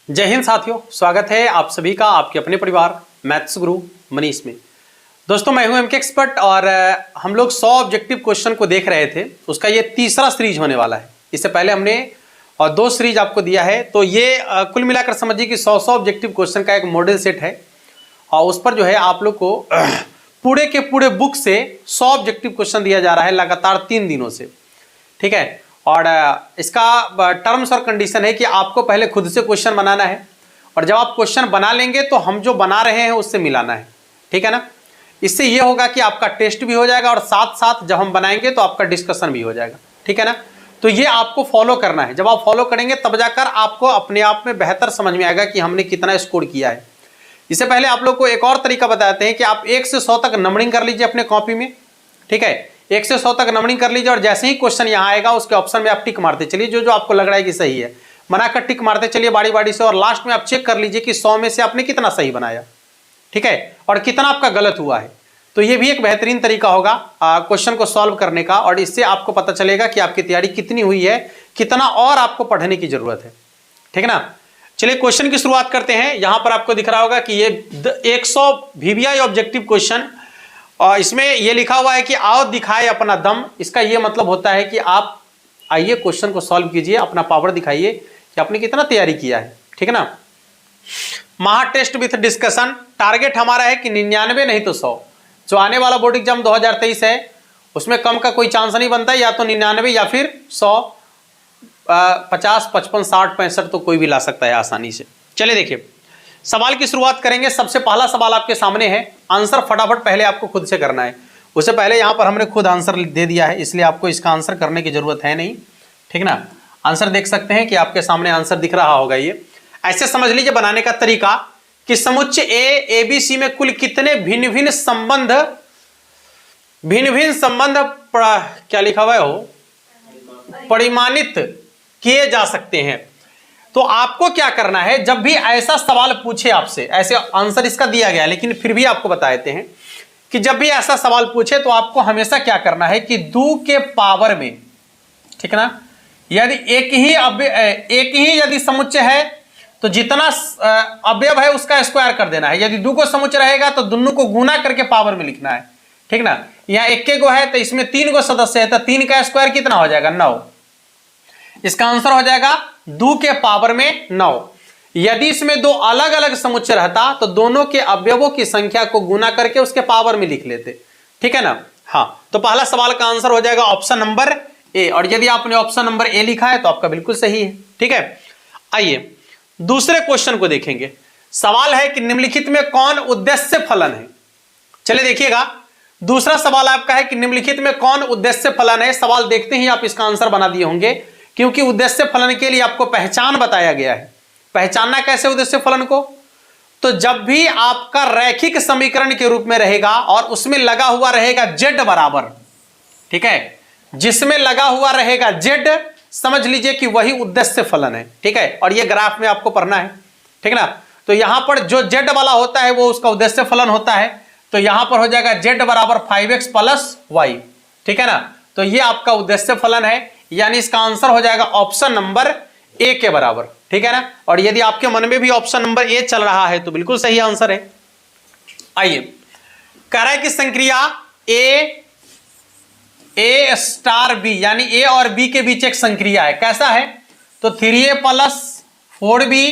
जय हिंद साथियों, स्वागत है आप सभी का आपके अपने परिवार मैथ्स गुरु मनीष में। दोस्तों मैं हूं एमके एक्सपर्ट और हम लोग 100 ऑब्जेक्टिव क्वेश्चन को देख रहे थे। उसका ये तीसरा सीरीज होने वाला है। इससे पहले हमने और 2 सीरीज आपको दिया है, तो ये कुल मिलाकर समझिए कि 100 ऑब्जेक्टिव क्वेश्चन का एक मॉडल सेट है और उस पर जो है आप लोग को पूरे के पूरे बुक से 100 ऑब्जेक्टिव क्वेश्चन दिया जा रहा है लगातार 3 दिनों से। ठीक है, और इसका टर्म्स और कंडीशन है कि आपको पहले खुद से क्वेश्चन बनाना है और जब आप क्वेश्चन बना लेंगे तो हम जो बना रहे हैं उससे मिलाना है। ठीक है ना। इससे ये होगा कि आपका टेस्ट भी हो जाएगा और साथ साथ जब हम बनाएंगे तो आपका डिस्कशन भी हो जाएगा। ठीक है ना। तो ये आपको फॉलो करना है। जब आप फॉलो करेंगे तब जाकर आपको अपने आप में बेहतर समझ में आएगा कि हमने कितना स्कोर किया है। इससे पहले आप लोग को एक और तरीका बताते हैं कि आप 1 से 100 तक नंबरिंग कर लीजिए अपने कॉपी में। ठीक है, 1 से 100 तक नंबरिंग कर लीजिए और जैसे ही क्वेश्चन यहाँ आएगा उसके ऑप्शन में आप टिक मारते चलिए, जो जो आपको लग रहा है कि सही है बनाकर टिक मारते चलिए बारी बारी से, और लास्ट में आप चेक कर लीजिए कि 100 में से आपने कितना सही बनाया। ठीक है, और कितना आपका गलत हुआ है। तो ये भी एक बेहतरीन तरीका होगा क्वेश्चन को सॉल्व करने का, और इससे आपको पता चलेगा कि आपकी तैयारी कितनी हुई है, कितना और आपको पढ़ने की जरूरत है। ठीक है ना। चलिए क्वेश्चन की शुरुआत करते हैं। यहां पर आपको दिख रहा होगा कि ये 100 VBI ऑब्जेक्टिव क्वेश्चन, और इसमें ये लिखा हुआ है कि आओ दिखाए अपना दम। इसका ये मतलब होता है कि आप आइए क्वेश्चन को सॉल्व कीजिए, अपना पावर दिखाइए कि आपने कितना तैयारी किया है। ठीक है ना। महा टेस्ट विथ डिस्कशन, टारगेट हमारा है कि 99 नहीं तो 100। जो आने वाला बोर्ड एग्जाम 2023 है उसमें कम का कोई चांस नहीं बनता, या तो 99 या फिर 100, 50, 55, 60, 65 तो कोई भी ला सकता है आसानी से। चलिए देखिए सवाल की शुरुआत करेंगे। सबसे पहला सवाल आपके सामने है, आंसर फटाफट पहले आपको खुद से करना है। उससे पहले यहां पर हमने खुद आंसर दे दिया है, इसलिए आपको इसका आंसर करने की जरूरत है नहीं। ठीक ना। आंसर देख सकते हैं कि आपके सामने आंसर दिख रहा होगा। ये ऐसे समझ लीजिए बनाने का तरीका कि समुच्चय ए बी सी में कुल कितने भिन्न भिन्न संबंध क्या लिखा हुआ है हो परिमाणित किए जा सकते हैं। तो आपको क्या करना है, जब भी ऐसा सवाल पूछे आपसे, ऐसे आंसर इसका दिया गया है लेकिन फिर भी आपको बता देते हैं कि जब भी ऐसा सवाल पूछे तो आपको हमेशा क्या करना है कि 2 के पावर में, ठीक ना, यदि एक ही यदि समुच्चय है तो जितना अवयव है उसका स्क्वायर कर देना है। यदि 2 को समुच्चय रहेगा तो दोनों को गुना करके पावर में लिखना है। ठीक ना। यहाँ 1 को है तो इसमें 3 को सदस्य है तो 3 का स्क्वायर कितना हो जाएगा, 9। इसका आंसर हो जाएगा 2 के पावर में 9। यदि इसमें 2 अलग अलग समुच्चय रहता तो दोनों के अवयवों की संख्या को गुना करके उसके पावर में लिख लेते। ठीक है ना। हाँ, तो पहला सवाल का आंसर हो जाएगा ऑप्शन नंबर ए, और यदि आपने ऑप्शन नंबर ए लिखा है तो आपका बिल्कुल सही है। ठीक है, आइए दूसरे क्वेश्चन को देखेंगे। सवाल है कि निम्नलिखित में कौन उद्देश्य फलन है। चलिए देखिएगा, दूसरा सवाल आपका है कि निम्नलिखित में कौन उद्देश्य फलन है। सवाल देखते ही आप इसका आंसर बना दिए होंगे, क्योंकि उद्देश्य फलन के लिए आपको पहचान बताया गया है। पहचानना कैसे उद्देश्य फलन को, तो जब भी आपका रैखिक समीकरण के रूप में रहेगा और उसमें लगा हुआ रहेगा z बराबर, ठीक है, जिसमें लगा हुआ रहेगा z, समझ लीजिए कि वही उद्देश्य फलन है। ठीक है, और ये ग्राफ में आपको पढ़ना है। ठीक ना। तो यहां पर जो z वाला होता है वो उसका उद्देश्य फलन होता है, तो यहां पर हो जाएगा z बराबर 5x + y। ठीक है ना। तो ये आपका उद्देश्य फलन है, यानी इसका आंसर हो जाएगा ऑप्शन नंबर ए के बराबर। ठीक है ना। और यदि आपके मन में भी ऑप्शन नंबर ए चल रहा है तो बिल्कुल सही आंसर है। आइए, कह रहा है कि संक्रिया ए स्टार बी, यानी ए और बी के बीच एक संक्रिया है। कैसा है, तो 3a + 4b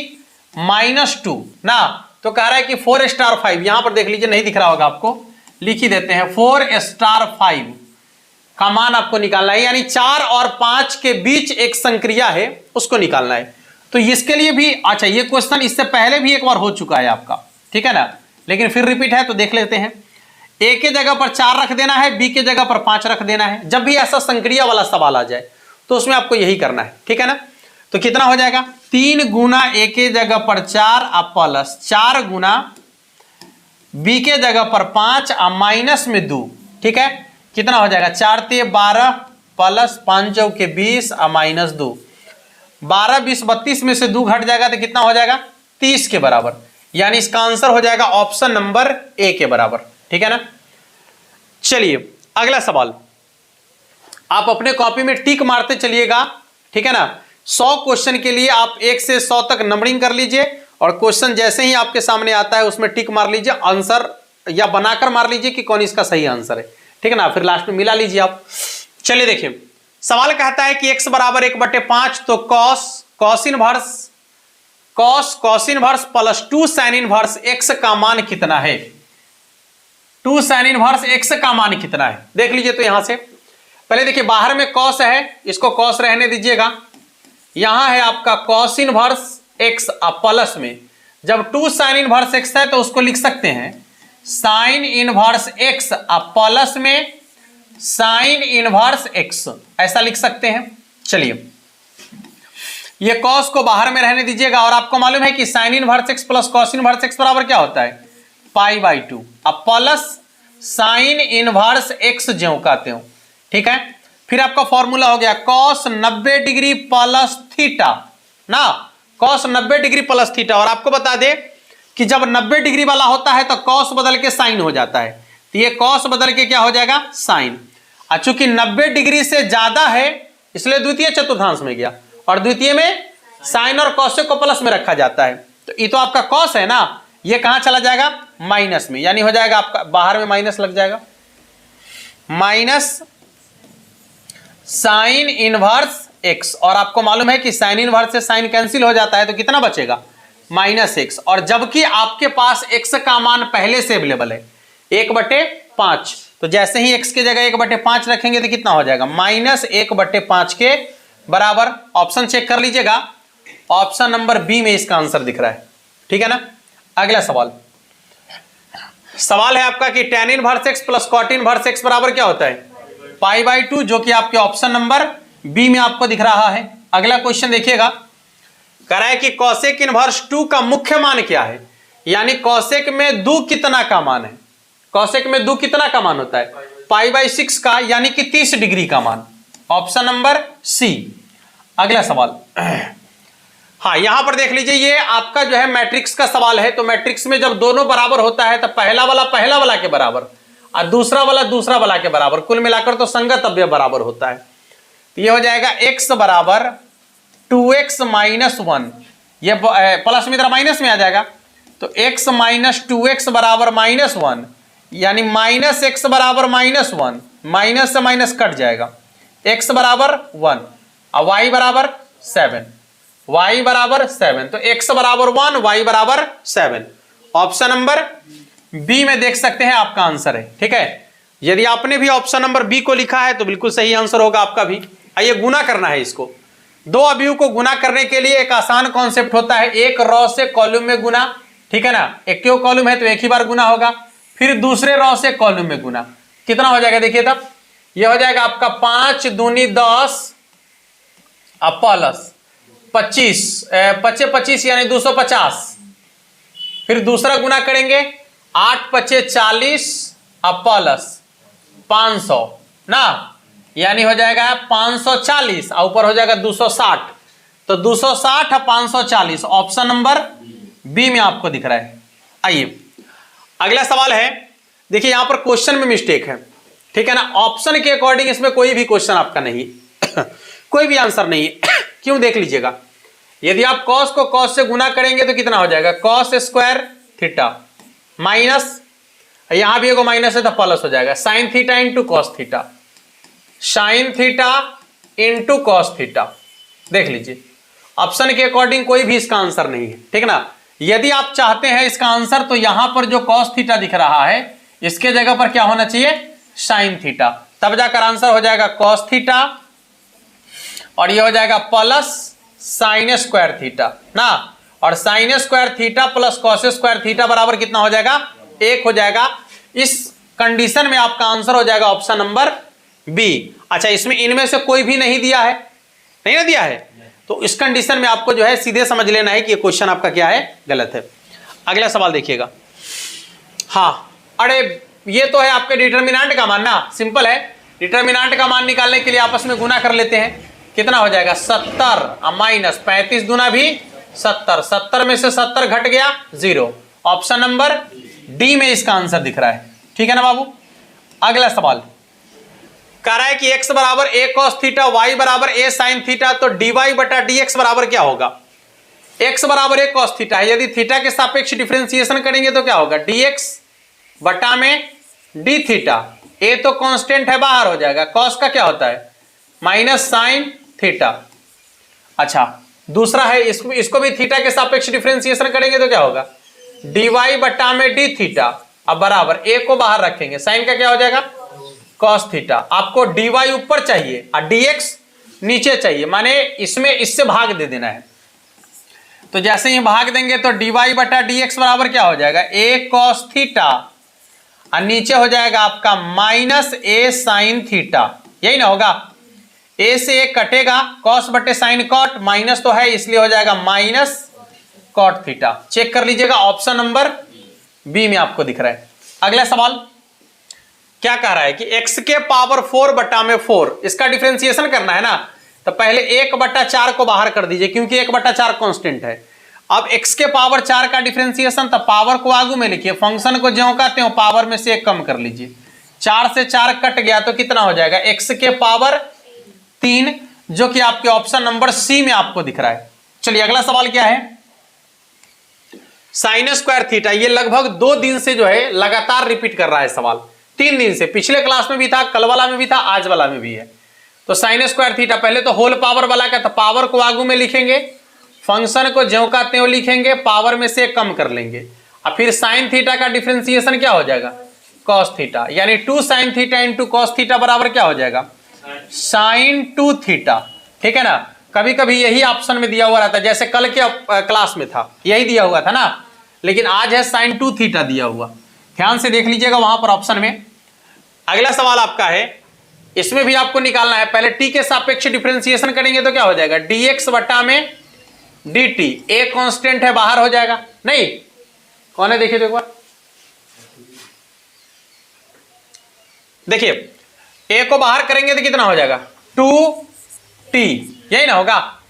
- 2 ना। तो कह रहा है कि 4 स्टार 5, यहां पर देख लीजिए नहीं दिख रहा होगा आपको, लिख ही देते हैं 4 स्टार 5 का मान आपको निकालना है, यानी 4 और 5 के बीच एक संक्रिया है उसको निकालना है। तो इसके लिए भी अच्छा, ये क्वेश्चन इससे पहले भी एक बार हो चुका है आपका। ठीक है ना, लेकिन फिर रिपीट है तो देख लेते हैं। ए के जगह पर 4 रख देना है, बी के जगह पर 5 रख देना है। जब भी ऐसा संक्रिया वाला सवाल आ जाए तो उसमें आपको यही करना है। ठीक है ना। तो कितना हो जाएगा, 3 गुना ए के जगह पर 4 प्लस 4 गुना बी के जगह पर 5 माइनस में 2। ठीक है, कितना हो जाएगा, 4 × 12 प्लस 5 × 20 माइनस 2। 12, 20, 32 में से 2 घट जाएगा तो कितना हो जाएगा, 30 के बराबर। यानी इसका आंसर हो जाएगा ऑप्शन नंबर ए के बराबर। ठीक है ना। चलिए अगला सवाल, आप अपने कॉपी में टिक मारते चलिएगा। ठीक है ना। 100 क्वेश्चन के लिए आप 1 से 100 तक नंबरिंग कर लीजिए और क्वेश्चन जैसे ही आपके सामने आता है उसमें टिक मार लीजिए, आंसर या बनाकर मार लीजिए कि कौन इसका सही आंसर है, ठीक है ना, फिर लास्ट में मिला लीजिए आप। चलिए देखिए, सवाल कहता है कि x बराबर 1/5, तो cos inverse plus 2 sine inverse x का मान कितना है। 2 साइन इनवर्स x का मान कितना है, देख लीजिए। तो यहां से पहले देखिए, बाहर में कॉस है, इसको कॉस रहने दीजिएगा। यहां है आपका कॉस इनवर्स x, प्लस में जब 2 साइन इनवर्स x है तो उसको लिख सकते हैं साइन इनवर्स x प्लस में साइन इनवर्स x, ऐसा लिख सकते हैं। चलिए, ये कॉस को बाहर में रहने दीजिएगा और आपको मालूम है कि sine inverse x plus cos inverse x बराबर क्या होता है, π/2, अब प्लस साइन इनवर्स x ज्यों कहते हो, ठीक है। फिर आपका फॉर्मूला हो गया कॉस 90 डिग्री प्लस थीटा ना, कॉस 90 डिग्री प्लस थीटा। और आपको बता दे कि जब 90 डिग्री वाला होता है तो कॉस बदल के साइन हो जाता है, तो ये कॉस बदल के क्या हो जाएगा, साइन। चूंकि 90 डिग्री से ज्यादा है इसलिए द्वितीय चतुर्थांश में गया, और द्वितीय में साइन और कॉस को प्लस में रखा जाता है। तो ये तो आपका कॉस है ना, ये कहां चला जाएगा, माइनस में, यानी हो जाएगा आपका बाहर में माइनस लग जाएगा, माइनस साइन इनवर्स x। और आपको मालूम है कि साइन इनवर्स से साइन कैंसिल हो जाता है तो कितना बचेगा, -x। और जबकि आपके पास x का मान पहले से अवेलेबल है 1/5, तो जैसे ही x की जगह 1/5 रखेंगे तो कितना हो जाएगा, -1/5 के बराबर। ऑप्शन चेक कर लीजिएगा, ऑप्शन नंबर बी में इसका आंसर दिख रहा है, ठीक है ना। अगला सवाल है आपका कि tan inverse x plus cot inverse x बराबर क्या होता है, π/2, जो कि आपके ऑप्शन नंबर बी में आपको दिख रहा है। अगला क्वेश्चन देखिएगा, कह रहा है कि कॉसेक इनवर्स 2 का मुख्य मान क्या है, यानी कॉसेक में 2 कितना का मान है, कॉसेक में 2 कितना का मान होता है, π/6 का, यानी कि 30 डिग्री का मान, ऑप्शन नंबर सी। अगला सवाल, हाँ यहां पर देख लीजिए, ये आपका जो है मैट्रिक्स का सवाल है। तो मैट्रिक्स में जब दोनों बराबर होता है तो पहला वाला के बराबर और दूसरा वाला के बराबर, कुल मिलाकर तो संगत अवयव बराबर होता है। तो ये हो जाएगा x बराबर 2x - 1, ये प्लस में इधर माइनस में आ जाएगा, तो x - 2x बराबर -1, यानी -x बराबर -1, माइनस से माइनस कट जाएगा, x बराबर 1 और y बराबर 7, y बराबर 7, तो x बराबर 1, y बराबर 7। ऑप्शन नंबर बी में देख सकते हैं आपका आंसर है, ठीक है। यदि आपने भी ऑप्शन नंबर बी को लिखा है तो बिल्कुल सही आंसर होगा आपका भी। आइए गुना करना है इसको, दो अवयव को गुना करने के लिए एक आसान कॉन्सेप्ट होता है, एक रो से कॉलम में गुना, ठीक है ना, एक क्यों कॉलम है तो एक ही बार गुना होगा, फिर दूसरे रो से कॉलम में गुना, कितना हो जाएगा देखिए, तब ये हो जाएगा आपका 5 दूनी 10 प्लस 25, 25 यानी 250, फिर दूसरा गुना करेंगे 8 × 5 = 40 प्लस 500 ना, यानी हो जाएगा 540 और ऊपर हो जाएगा 260, तो 260 और 540, ऑप्शन नंबर बी में आपको दिख रहा है। आइए अगला सवाल है, देखिए यहां पर क्वेश्चन में मिस्टेक है, ठीक है ना, ऑप्शन के अकॉर्डिंग इसमें कोई भी क्वेश्चन आपका नहीं कोई भी आंसर नहीं है। क्यों, देख लीजिएगा, यदि आप कॉस को कॉस से गुना करेंगे तो कितना हो जाएगा, cos स्क्वायर थीटा माइनस, यहां भी एगो माइनस है तो प्लस हो जाएगा, sign theta into cos theta, sign theta into cos theta. देख लीजिए, ऑप्शन के अकॉर्डिंग कोई भी इसका आंसर नहीं है, ठीक ना। यदि आप चाहते हैं इसका आंसर तो यहां पर जो कॉस थीटा दिख रहा है इसके जगह पर क्या होना चाहिए, साइन थीटा, तब जाकर आंसर हो जाएगा कॉस थीटा, और ये हो जाएगा प्लस साइन स्क्वायर थीटा ना, और sine square theta plus cos square theta बराबर कितना हो जाएगा, 1 हो जाएगा। इस कंडीशन में आपका आंसर हो जाएगा ऑप्शन नंबर बी। अच्छा, इसमें इनमें से कोई भी नहीं दिया है, नहीं ना दिया है, तो इस कंडीशन में आपको जो है सीधे समझ लेना है कि ये क्वेश्चन आपका क्या है, गलत है। अगला सवाल देखिएगा, हाँ अरे ये तो है आपके डिटर्मिनेंट का मान ना, सिंपल है, डिटर्मिनेंट का मान निकालने के लिए आपस में गुना कर लेते हैं, कितना हो जाएगा 70 माइनस 35 दूना भी 70, 70 में से 70 घट गया 0, ऑप्शन नंबर डी में इसका आंसर दिख रहा है, ठीक है ना बाबू। अगला सवाल, कह रहा है कि x बराबर a cos थीटा, y बराबर a sin थीटा, तो dy बटा dx बराबर क्या होगा? x बराबर a cos थीटा है, यदि थीटा के सापेक्ष डिफरेंशिएशन करेंगे तो क्या होगा? dx बटा में d थीटा, a तो कांस्टेंट है बाहर हो जाएगा, cos का क्या होता है? Minus sine theta. अच्छा दूसरा है इसको भी थीटा के सापेक्ष डिफरेंशिएशन करेंगे तो क्या होगा? dy बटा में d थीटा, अब बराबर a को बाहर रखेंगे, साइन का क्या हो जाएगा? cos theta. आपको dy ऊपर चाहिए और dx नीचे चाहिए, माने इसमें इससे भाग दे देना है। तो जैसे ही भाग देंगे तो dy बटा dx बराबर क्या हो जाएगा? a cos थीटा और नीचे हो जाएगा आपका माइनस a साइन थीटा, यही ना होगा? a से a कटेगा, cos बटे साइन कॉट, माइनस तो है इसलिए हो जाएगा माइनस कॉट थीटा। चेक कर लीजिएगा, ऑप्शन नंबर बी में आपको दिख रहा है। अगला सवाल क्या कह रहा है कि x के पावर 4 बटा में 4, इसका डिफरेंशिएशन करना है ना, तो पहले 1 बटा 4 को बाहर कर दीजिए क्योंकि 1 बटा 4 कांस्टेंट है। अब x के पावर 4 का डिफरेंशिएशन, तो पावर को आगू में लिखिए, फंक्शन को ज्यों कहते हो पावर में से 1 कम कर लीजिए, 4 से 4 कट गया तो कितना हो जाएगा? x के पावर 3, जो कि आपके ऑप्शन नंबर सी में आपको दिख रहा है। चलिए अगला सवाल क्या है? साइन स्क्वायर थीटा, ये लगभग 2 दिन से जो है लगातार रिपीट कर रहा है सवाल, 3 दिन से, पिछले क्लास में भी था, कल वाला में भी था, आज वाला में भी है। तो साइन स्क्वायर थीटा, पहले तो होल पावर वाला का, तो पावर को आगू में लिखेंगे, फंक्शन को ज्यों का त्यों लिखेंगे, पावर में से कम कर लेंगे, और फिर साइन थीटा का डिफरेंशिएशन क्या हो जाएगा? कॉस थीटा, यानी 2 sine theta into cos theta बराबर क्या हो जाएगा? Sine 2 theta. ठीक है ना? कभी कभी यही ऑप्शन में दिया हुआ रहता है, जैसे कल के क्लास में था यही दिया हुआ था ना, लेकिन आज है साइन 2 थीटा दिया हुआ, ध्यान से देख लीजिएगा वहां पर ऑप्शन में। अगला सवाल आपका है, इसमें भी आपको निकालना है, पहले t के सापेक्ष डिफरेंशिएशन करेंगे तो क्या हो जाएगा? dx बटा में dt, a कांस्टेंट है बाहर हो जाएगा, नहीं कौन है देखिए तो एक बार, देखिए a को बाहर करेंगे तो कितना हो जाएगा? 2t, यही ना होगा?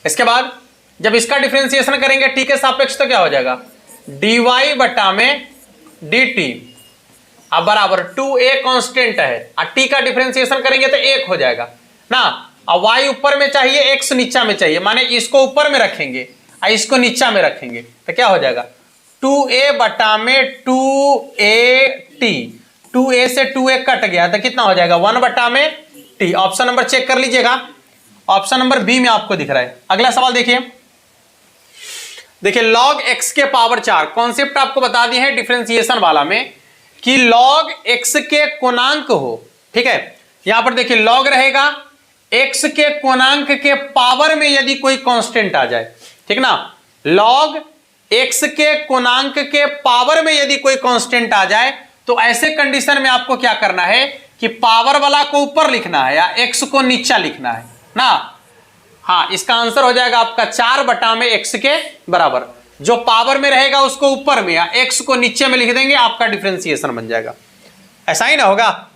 इसके बाद जब इसका डिफरेंशिएशन करेंगे t के सापेक्ष तो क्या हो जाएगा? dy बटा में dt, अब बराबर 2a कांस्टेंट है और t का डिफरेंशिएशन करेंगे तो 1 हो जाएगा ना। अब y ऊपर में चाहिए, x नीचा में चाहिए, माने इसको ऊपर में रखेंगे और इसको नीचा में रखेंगे तो क्या हो जाएगा? 2a बटा में 2at, 2a से 2a कट गया तो कितना हो जाएगा? 1 बटा में t। ऑप्शन नंबर चेक कर लीजिएगा, ऑप्शन नंबर बी में आपको दिख रहा है। अगला सवाल देखिए, log x के पावर 4, कॉन्सेप्ट आपको बता दिए हैं डिफरेंशिएशन वाला में कि log x के कोणांक हो। ठीक है, यहां पर देखिए log रहेगा x के कोणांक के पावर में यदि कोई कांस्टेंट आ जाए, ठीक ना, log x के कोणांक के पावर में यदि कोई कांस्टेंट आ जाए तो ऐसे कंडीशन में आपको क्या करना है कि पावर वाला को ऊपर लिखना है या x को नीचा लिखना है ना। हाँ, इसका आंसर हो जाएगा आपका 4 बटा में x के बराबर, जो पावर में रहेगा उसको ऊपर में या x को नीचे में लिख देंगे, आपका डिफरेंशिएशन बन जाएगा। ऐसा ही ना होगा?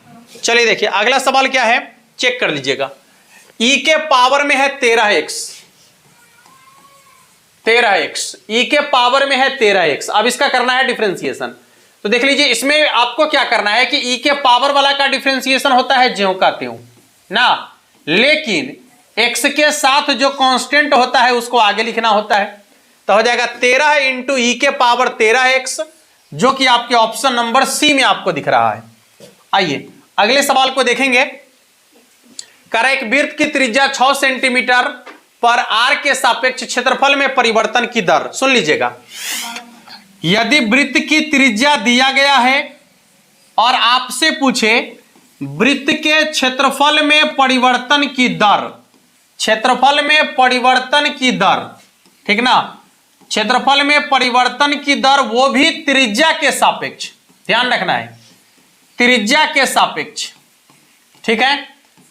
चलिए देखिए अगला सवाल क्या है, चेक कर लीजिएगा। e के पावर में है 13x, e के पावर में है 13x, अब इसका करना है डिफरेंशिएशन। तो देख लीजिए इसमें आपको क्या करना है कि e के पावर वाला का डिफरेंशिएशन होता है ज्यों का त्यों ना, लेकिन x के साथ जो कांस्टेंट होता है उसको आगे लिखना होता है। तो हो जाएगा 13 इंटू ई के पावर 13x, जो कि आपके ऑप्शन नंबर सी में आपको दिख रहा है। आइए अगले सवाल को देखेंगे। कर एक वृत्त की त्रिज्या 6 सेंटीमीटर पर आर के सापेक्ष क्षेत्रफल में परिवर्तन की दर, सुन लीजिएगा, यदि वृत्त की त्रिज्या दिया गया है और आपसे पूछे वृत्त के क्षेत्रफल में परिवर्तन की दर, क्षेत्रफल में परिवर्तन की दर, ठीक ना, क्षेत्रफल में परिवर्तन की दर वो भी त्रिज्या के सापेक्ष, ध्यान रखना है त्रिज्या के सापेक्ष, ठीक है।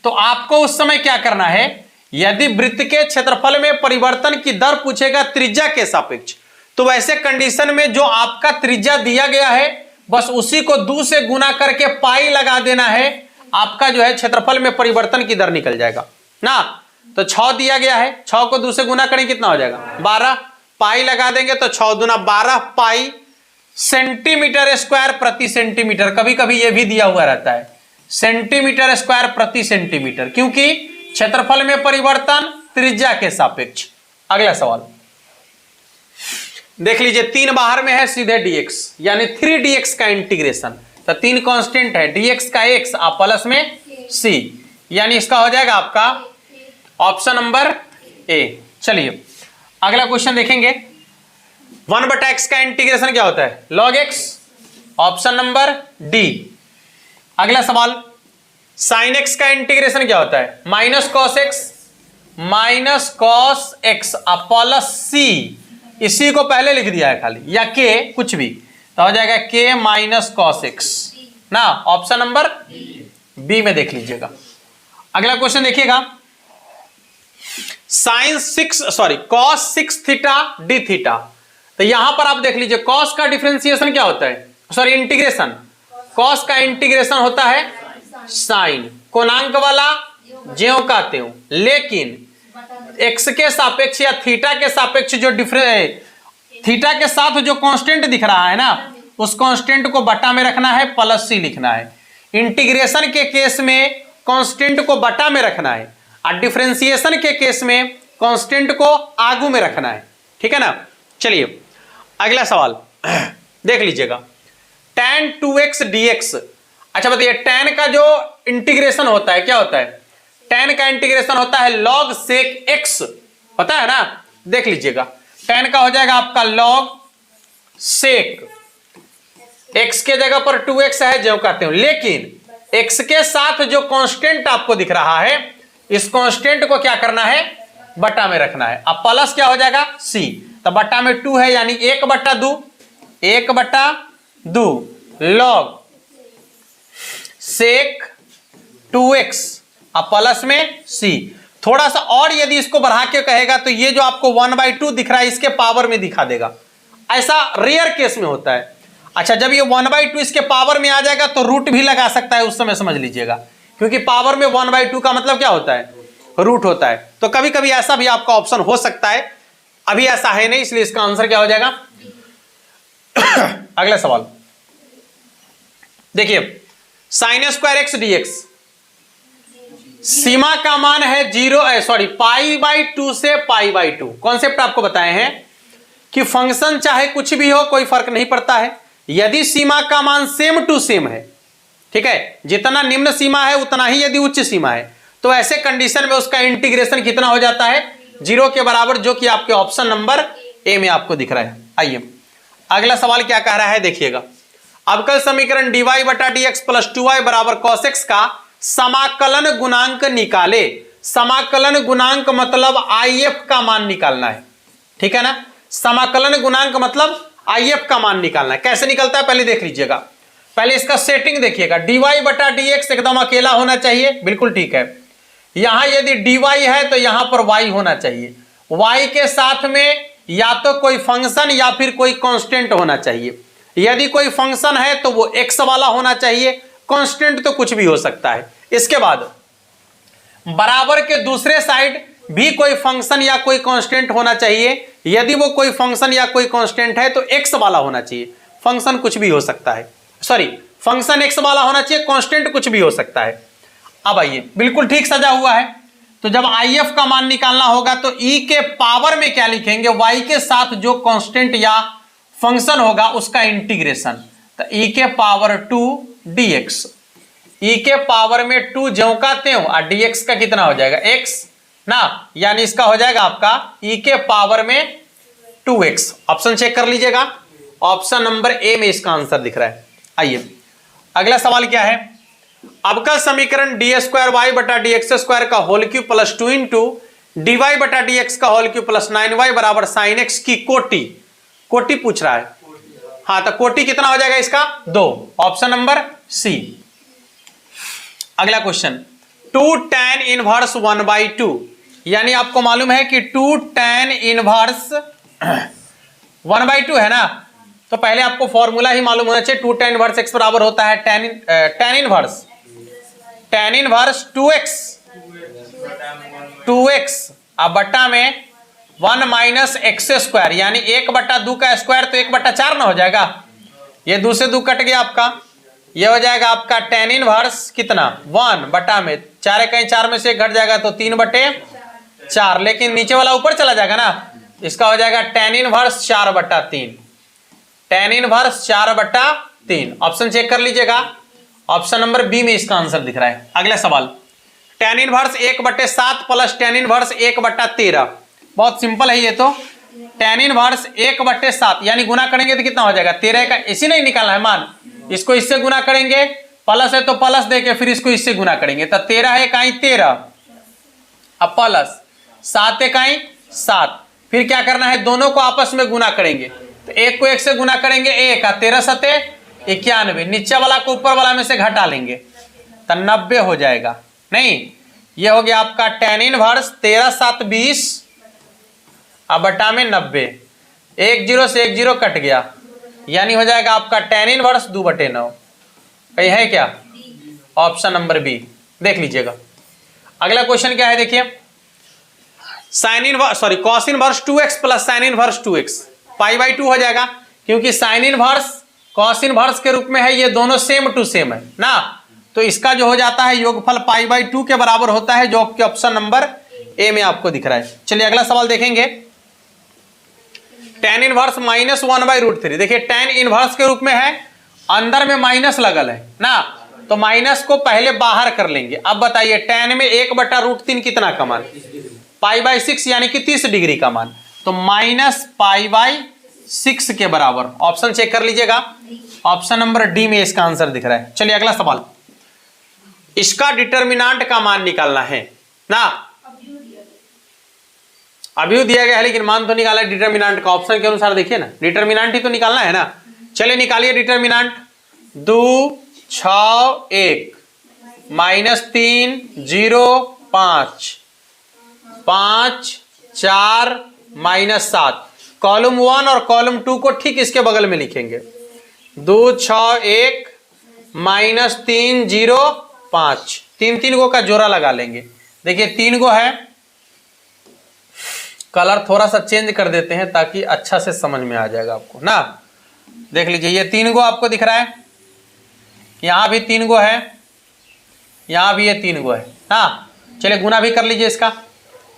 तो आपको उस समय क्या करना है, यदि वृत्त के क्षेत्रफल में परिवर्तन की दर पूछेगा त्रिज्या के सापेक्ष, तो वैसे कंडीशन में जो आपका त्रिज्या दिया गया है बस उसी को 2 से गुना करके पाई लगा देना है, आपका जो है क्षेत्रफल में परिवर्तन की दर निकल जाएगा ना। तो 6 दिया गया है, 6 को 2 से गुना करें कितना हो जाएगा 12, पाई लगा देंगे तो 6 दूना 12 पाई सेंटीमीटर स्क्वायर प्रति सेंटीमीटर, कभी कभी यह भी दिया हुआ रहता है सेंटीमीटर स्क्वायर प्रति सेंटीमीटर, क्योंकि क्षेत्रफल में परिवर्तन त्रिज्या के सापेक्ष। अगला सवाल देख लीजिए, 3 बाहर में है सीधे dx, यानी 3dx का इंटीग्रेशन। तो 3 कांस्टेंट है, dx का x आप प्लस में c, यानी इसका हो जाएगा आपका ऑप्शन नंबर ए। चलिए अगला क्वेश्चन देखेंगे, 1/x का इंटीग्रेशन क्या होता है? log x, option number D. अगला सवाल, sin x का इंटीग्रेशन क्या होता है? माइनस कॉस एक्स प्लस सी, इसी को पहले लिख दिया है खाली, या के कुछ भी, तो हो जाएगा के माइनस कॉस एक्स ना, ऑप्शन नंबर बी में देख लीजिएगा। अगला क्वेश्चन देखिएगा, कॉस 6 थीटा डी थीटा। तो यहां पर आप देख लीजिए कॉस का डिफरेंशिएशन क्या होता है, इंटीग्रेशन, कॉस का इंटीग्रेशन होता है साइन, कोणांक वाला ज्यों का त्यों, लेकिन एक्स के सापेक्ष या थीटा के सापेक्ष जो थीटा के साथ जो कांस्टेंट दिख रहा है ना, उस कांस्टेंट को बटा में रखना है, प्लस सी लिखना है। इंटीग्रेशन के केस में कांस्टेंट को बटा में रखना है, और डिफरेंशिएशन के केस में कांस्टेंट को आगू में रखना है, ठीक है ना। चलिए अगला सवाल देख लीजिएगा, tan 2x dx। अच्छा बताइए, tan का जो इंटीग्रेशन होता है क्या होता है? tan का इंटीग्रेशन होता है log sec x, पता है ना, देख लीजिएगा, tan का हो जाएगा आपका log sec x के जगह पर 2x है ज्यों कहते हो, लेकिन x के साथ जो कांस्टेंट आपको दिख रहा है, इस कांस्टेंट को क्या करना है? बटा में रखना है। अब प्लस क्या हो जाएगा? c, तो बटा में 2 है, यानी 1/2 log sec 2x अब प्लस में c। थोड़ा सा और यदि इसको बढ़ा के कहेगा तो ये जो आपको 1/2 दिख रहा है इसके पावर में दिखा देगा, ऐसा रेयर केस में होता है। अच्छा, जब ये 1/2 इसके पावर में आ जाएगा तो रूट भी लगा सकता है, उस समय समझ लीजिएगा, क्योंकि पावर में 1/2 का मतलब क्या होता है? रूट होता है। तो कभी कभी ऐसा भी आपका ऑप्शन हो सकता है, अभी ऐसा है नहीं, इसलिए इसका आंसर क्या हो जाएगा? अगला सवाल देखिए, sin स्क्वायर x dx, सीमा का मान है π/2 से π/2। कॉन्सेप्ट आपको बताए हैं कि फंक्शन चाहे कुछ भी हो कोई फर्क नहीं पड़ता है, यदि सीमा का मान सेम टू सेम है, ठीक है, जितना निम्न सीमा है उतना ही यदि उच्च सीमा है, तो ऐसे कंडीशन में उसका इंटीग्रेशन कितना हो जाता है? 0 के बराबर, जो कि आपके ऑप्शन नंबर ए में आपको दिख रहा है। आइए अगला सवाल क्या कह रहा है देखिएगा, अवकल समीकरण dy/dx + 2y = cos x का समाकलन गुणांक निकाले। समाकलन गुणांक मतलब IF का मान निकालना है, ठीक है ना। समाकलन गुणांक मतलब IF का मान निकालना है। कैसे निकलता है पहले देख लीजिएगा, पहले इसका सेटिंग देखिएगा, dy/dx एकदम अकेला होना चाहिए, बिल्कुल ठीक है। यहां यदि dy है तो यहां पर y होना चाहिए, y के साथ में या तो कोई फंक्शन या फिर कोई कांस्टेंट होना चाहिए। यदि कोई फंक्शन है तो वो x वाला होना चाहिए, कांस्टेंट तो कुछ भी हो सकता है। इसके बाद बराबर के दूसरे साइड भी कोई फंक्शन या कोई कांस्टेंट होना चाहिए। यदि वो कोई फंक्शन या कोई कांस्टेंट है तो x वाला होना चाहिए, फंक्शन कुछ भी हो सकता है, फंक्शन x वाला होना चाहिए, कांस्टेंट कुछ भी हो सकता है। अब आइए, बिल्कुल ठीक सजा हुआ है। तो जब IF का मान निकालना होगा तो e के पावर में क्या लिखेंगे? y के साथ जो कांस्टेंट या फंक्शन होगा उसका इंटीग्रेशन, तो e के पावर 2 dx, e के पावर में 2 ज्यों का त्यों, और dx का कितना हो जाएगा? x ना, यानी इसका हो जाएगा आपका e के पावर में 2x। ऑप्शन चेक कर लीजिएगा, ऑप्शन नंबर ए में इसका आंसर दिख रहा है। आइए अगला सवाल क्या है, अवकल समीकरण d²y/dx² का whole cube plus 2 into dy/dx का होल क्यूब प्लस 9y बराबर sin x की कोटि पूछ रहा है। हाँ, तो कोटि कितना हो जाएगा इसका? 2, ऑप्शन नंबर सी। अगला क्वेश्चन, 2 tan इनवर्स 1/2, यानी आपको मालूम है कि 2 tan इनवर्स 1/2 है ना, तो पहले आपको फॉर्मूला ही मालूम होना चाहिए। 2 tan इनवर्स x बराबर होता है tan इनवर्स 2x अब बट्टा में 1 माइनस x², यानी 1/2 का स्क्वायर तो 1/4 ना हो जाएगा, ये 2 से 2 कट गया आपका, ये हो जाएगा आपका tan इनवर्स कितना 1 बटा में 4 कहीं 4 में से 1 घट जाएगा तो 3/4, लेकिन नीचे वाला ऊपर चला जाएगा ना, इसका हो जाएगा tan inverse 4/3, tan inverse 4/3। Option check कर लीजिएगा, ऑप्शन नंबर बी में इसका आंसर दिख रहा है। अगला सवाल, tan inverse 1/7 plus tan inverse 1/13, बहुत सिंपल है ये तो। tan इनवर्स 1/7 यानी गुना करेंगे तो कितना हो जाएगा 13 का, इसी नहीं निकालना है मान, इसको इससे गुना करेंगे, प्लस है तो प्लस देके फिर इसको इससे गुना करेंगे, तो 13 है कहीं 13, अब प्लस 7 है कहीं 7, फिर क्या करना है दोनों को आपस में गुना करेंगे, तो एक को एक से गुना करेंगे 1 का 13 सते 91, नीचे वाला को ऊपर वाला में से घटा लेंगे तो 90 हो जाएगा। नहीं, ये हो गया आपका tan इनवर्स 13 7 20 अब बटा में 90, 1 0 से 1 0 कट गया, यानी हो जाएगा आपका tan इनवर्स 2/9। कहीं है क्या, ऑप्शन नंबर बी, देख लीजिएगा। अगला क्वेश्चन क्या है देखिए, cos inverse 2x plus sin inverse 2x π/2 हो जाएगा, क्योंकि sin इनवर्स cos इनवर्स के रूप में है, ये दोनों सेम टू सेम है ना, तो इसका जो हो जाता है योगफल π/2 के बराबर होता है, जो कि ऑप्शन नंबर ए में आपको दिख रहा है। चलिए अगला सवाल देखेंगे, tan इनवर्स -1/√3, देखिए tan इनवर्स के रूप में है, अंदर में माइनस लगल है ना, तो माइनस को पहले बाहर कर लेंगे। अब बताइए tan में 1/√3 कितना का मान, π/6 यानी कि 30 डिग्री का मान, तो -π/6 के बराबर। ऑप्शन चेक कर लीजिएगा, ऑप्शन नंबर डी में इसका आंसर दिख रहा है। चलिए अगला सवाल, इसका डिटर्मिनेंट का मान निकालना है ना, अभी दिया गया है लेकिन मान तो निकाला है डिटर्मिनेंट का, ऑप्शन के अनुसार देखिए ना, डिटर्मिनेंट ही तो निकालना है ना। चलिए निकालिए डिटर्मिनेंट, 2 6 1 -3 0 5 5 4 -7, कॉलम 1 और कॉलम 2 को ठीक इसके बगल में लिखेंगे, 2 6 1 -3 0 5, 3 गो का जोड़ा लगा लेंगे। देखिए 3 गो है, कलर थोड़ा सा चेंज कर देते हैं ताकि अच्छा से समझ में आ जाएगा आपको ना। देख लीजिए ये 3 गो आपको दिख रहा है, यहां भी 3 गो है, यहां भी ये 3 गो है ना। चलिए गुना भी कर लीजिए, इसका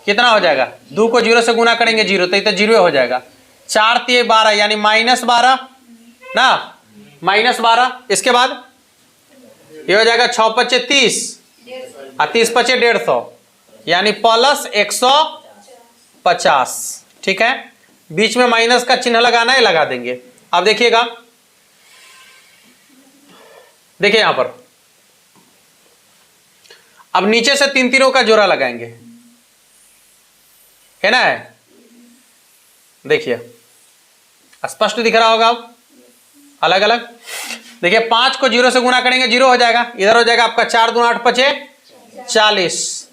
कितना हो जाएगा, 2 को 0 से गुना करेंगे 0, तो ये तो 0 हो जाएगा, 4 3 12 यानी -12 ना, -12। इसके बाद ये हो जाएगा 6 5 30 और 30 5 150 यानी प्लस 150, ठीक है। बीच में माइनस का चिन्ह लगाना है, लगा देंगे। अब देखिएगा, देखिए यहां पर अब नीचे से 3 तीनों का जोड़ा लगाएंगे, है ना, देखिए स्पष्ट दिख रहा होगा। अब अलग अलग देखिए, 5 को 0 से गुना करेंगे 0 हो जाएगा, इधर हो जाएगा आपका 4 2 8 5 40,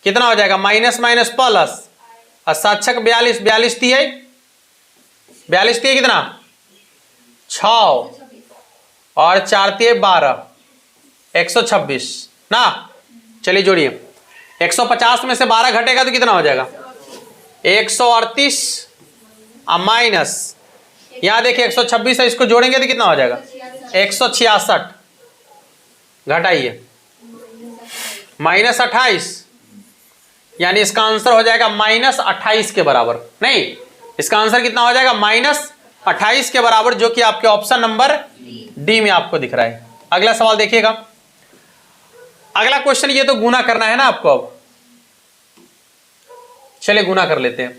कितना हो जाएगा माइनस माइनस प्लस, और 7 6 42 42 तीय कितना 6 और 4 3 12 126 ना। चलिए जोड़िए, 150 में से 12 घटेगा तो कितना हो जाएगा 138 माइनस, यहां देखिए 126 है, इसको जोड़ेंगे तो कितना हो जाएगा 166, घटाइए -28, यानी इसका आंसर हो जाएगा -28 के बराबर। नहीं, इसका आंसर कितना हो जाएगा -28 के बराबर, जो कि आपके ऑप्शन नंबर डी में आपको दिख रहा है। अगला सवाल देखिएगा, अगला क्वेश्चन, ये तो गुना करना है ना आपको। अब चलिए गुना कर लेते हैं।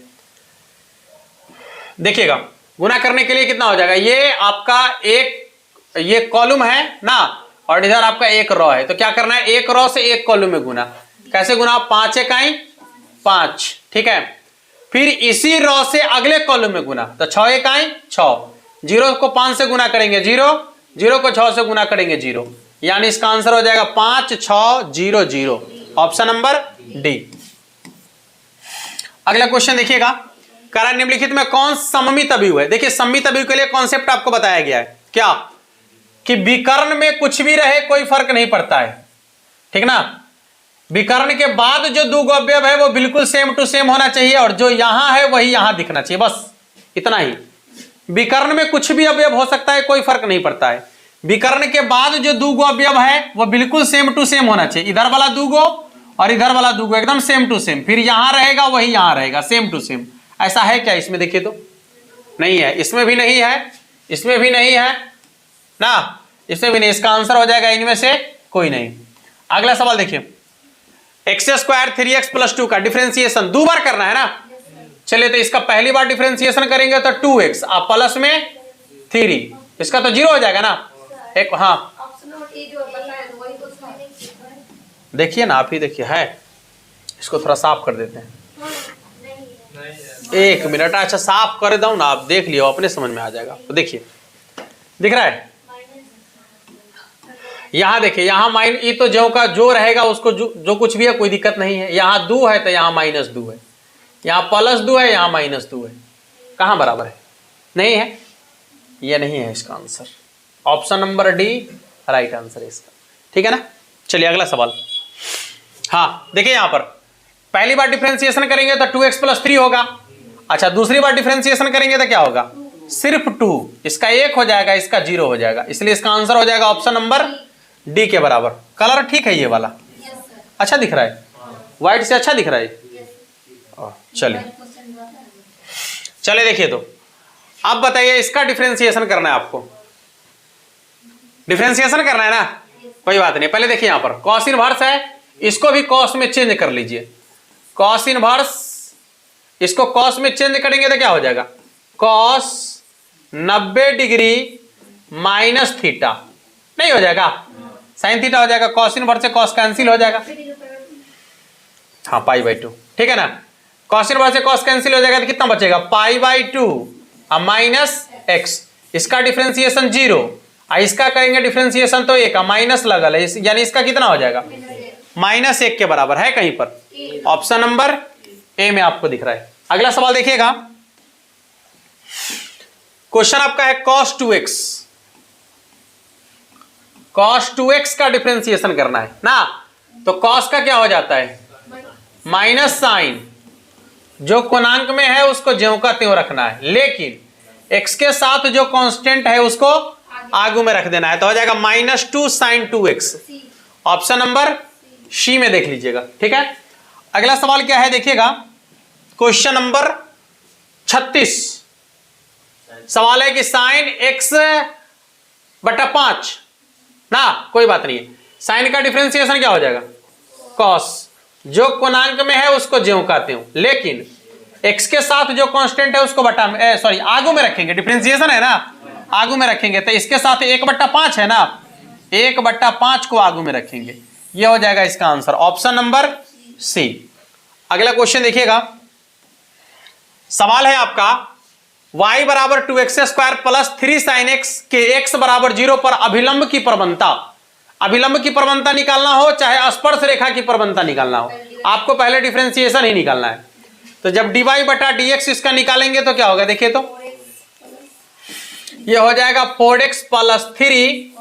देखिएगा गुना करने के लिए कितना हो जाएगा, ये आपका ये कॉलम है ना, और इधर आपका एक रो है, तो क्या करना है एक रो से एक कॉलम में गुना। कैसे गुना, 5 इकाई 5, ठीक है। फिर इसी रो से अगले कॉलम में गुना, तो 6 इकाई 6, 0 को 5 से गुना करेंगे 0, 0 को 6 से गुना करेंगे 0, यानी इसका आंसर हो जाएगा 5 6 0 0, ऑप्शन नंबर डी। अगला क्वेश्चन देखिएगा, करा निम्नलिखित में कौन सममित अवयव है। देखिए सममित अवयव के लिए कॉन्सेप्ट आपको बताया गया है क्या, कि विकर्ण में कुछ भी रहे कोई फर्क नहीं पड़ता है, ठीक ना। विकर्ण के बाद जो 2 अवयव है वो बिल्कुल सेम टू सेम होना चाहिए, और जो यहां है वही यहां दिखना चाहिए, बस इतना ही। विकर्ण में कुछ भी अवयव हो सकता है, कोई फर्क नहीं पड़ता है। विकर्ण के बाद जो दो गो अवयव है वो बिल्कुल सेम टू सेम होना चाहिए, इधर वाला दो गो और इधर वाला दो गो एकदम सेम टू सेम, फिर यहां रहेगा वही यहां रहेगा, सेम टू सेम। ऐसा है क्या इसमें? देखिए तो नहीं है, इसमें भी नहीं है, इसमें भी नहीं है ना, इसमें भी नहीं। इसका आंसर हो जाएगा इनमें से कोई नहीं। अगला सवाल देखिए, एक्स स्क्वायर 3x + 2 का डिफरेंशिएशन 2 बार करना है ना। चलिए तो इसका पहली बार डिफरेंशिएशन करेंगे तो 2x आप प्लस में 3, इसका तो 0 हो जाएगा ना। एक हाँ देखिए ना, आप ही देखिए है, इसको थोड़ा साफ कर देते हैं। 1 मिनट, अच्छा साफ कर दूं ना, आप देख लियो, अपने समझ में आ जाएगा। तो देखिए दिख रहा है, यहां देखिए, यहां माइन ये तो जो का जो रहेगा उसको जो कुछ भी है कोई दिक्कत नहीं है। यहां 2 है तो यहां -2 है, यहां +2 है, यहां -2 है, कहां बराबर है? नहीं है, ये नहीं है इसका answer. Option number D right answer है इसका, ठीक है ना। चलिए अगला सवाल। हाँ देखिए यहां पर पहली बार डिफरेंशिएशन करेंगे तो 2x + 3 होगा। अच्छा दूसरी बार डिफरेंशिएशन करेंगे तो क्या होगा? सिर्फ 2, इसका 1 हो जाएगा, इसका 0 हो जाएगा, इसलिए इसका आंसर हो जाएगा ऑप्शन नंबर डी के बराबर। कलर ठीक है ये वाला? अच्छा दिख रहा है, व्हाइट से अच्छा दिख रहा है। चलिए चलिए देखिए, तो अब बताइए इसका डिफरेंशिएशन करना है आपको, डिफरेंशिएशन करना है ना, कोई बात नहीं। पहले देखिए यहां पर कॉस इनवर्स है, इसको भी कॉस में चेंज कर लीजिए। कॉस इनवर्स, इसको कॉस में चेंज करेंगे तो क्या हो जाएगा? कॉस 90 डिग्री माइनस थीटा, नहीं हो जाएगा, साइन थीटा हो जाएगा। कॉस इनवर्स से कॉस कैंसिल हो जाएगा, हाँ π/2, ठीक है ना। कॉस इनवर्स से कॉस कैंसिल हो जाएगा तो कितना बचेगा? π/2 माइनस x, इसका डिफरेंशिएशन 0, इसका करेंगे डिफरेंशिएशन तो 1 माइनस लगल है, यानी इसका कितना हो जाएगा? -1 के बराबर है कहीं पर। ऑप्शन नंबर ए में आपको दिख रहा है। अगला सवाल देखिएगा, क्वेश्चन आपका है cos 2x, cos 2x का डिफरेंशिएशन करना है ना। तो cos का क्या हो जाता है? माइनस साइन, जो कोणांक में है उसको ज्यों का त्यों रखना है, लेकिन x के साथ जो कांस्टेंट है उसको आगू में रख देना है, तो हो जाएगा -2 sin 2x। ऑप्शन नंबर सी में देख लीजिएगा, ठीक है। अगला सवाल क्या है देखिएगा, क्वेश्चन नंबर 36। सवाल है कि साइन x/5 ना, कोई बात नहीं है, साइन का डिफरेंशिएशन क्या हो जाएगा? कॉस, जो कोणांक में है उसको ज्यों का त्यों, लेकिन x के साथ जो कांस्टेंट है उसको बटा में सॉरी आगू में रखेंगे, डिफरेंशिएशन है ना, आगू में रखेंगे, तो इसके साथ 1/5 है ना, 1/5 को आगू में रखेंगे, ये हो जाएगा इसका आंसर। Option number C. अगला क्वेश्चन देखिएगा, सवाल है आपका y = 2x² + 3 sin x के x = 0 पर अभिलंब की प्रवणता, अभिलंब की प्रवणता निकालना हो चाहे स्पर्श रेखा की प्रवणता निकालना हो, आपको पहले डिफरेंशिएशन ही निकालना है। तो जब dy/dx इसका निकालेंगे तो क्या होगा? देखिए तो ये हो जाएगा 4x + 3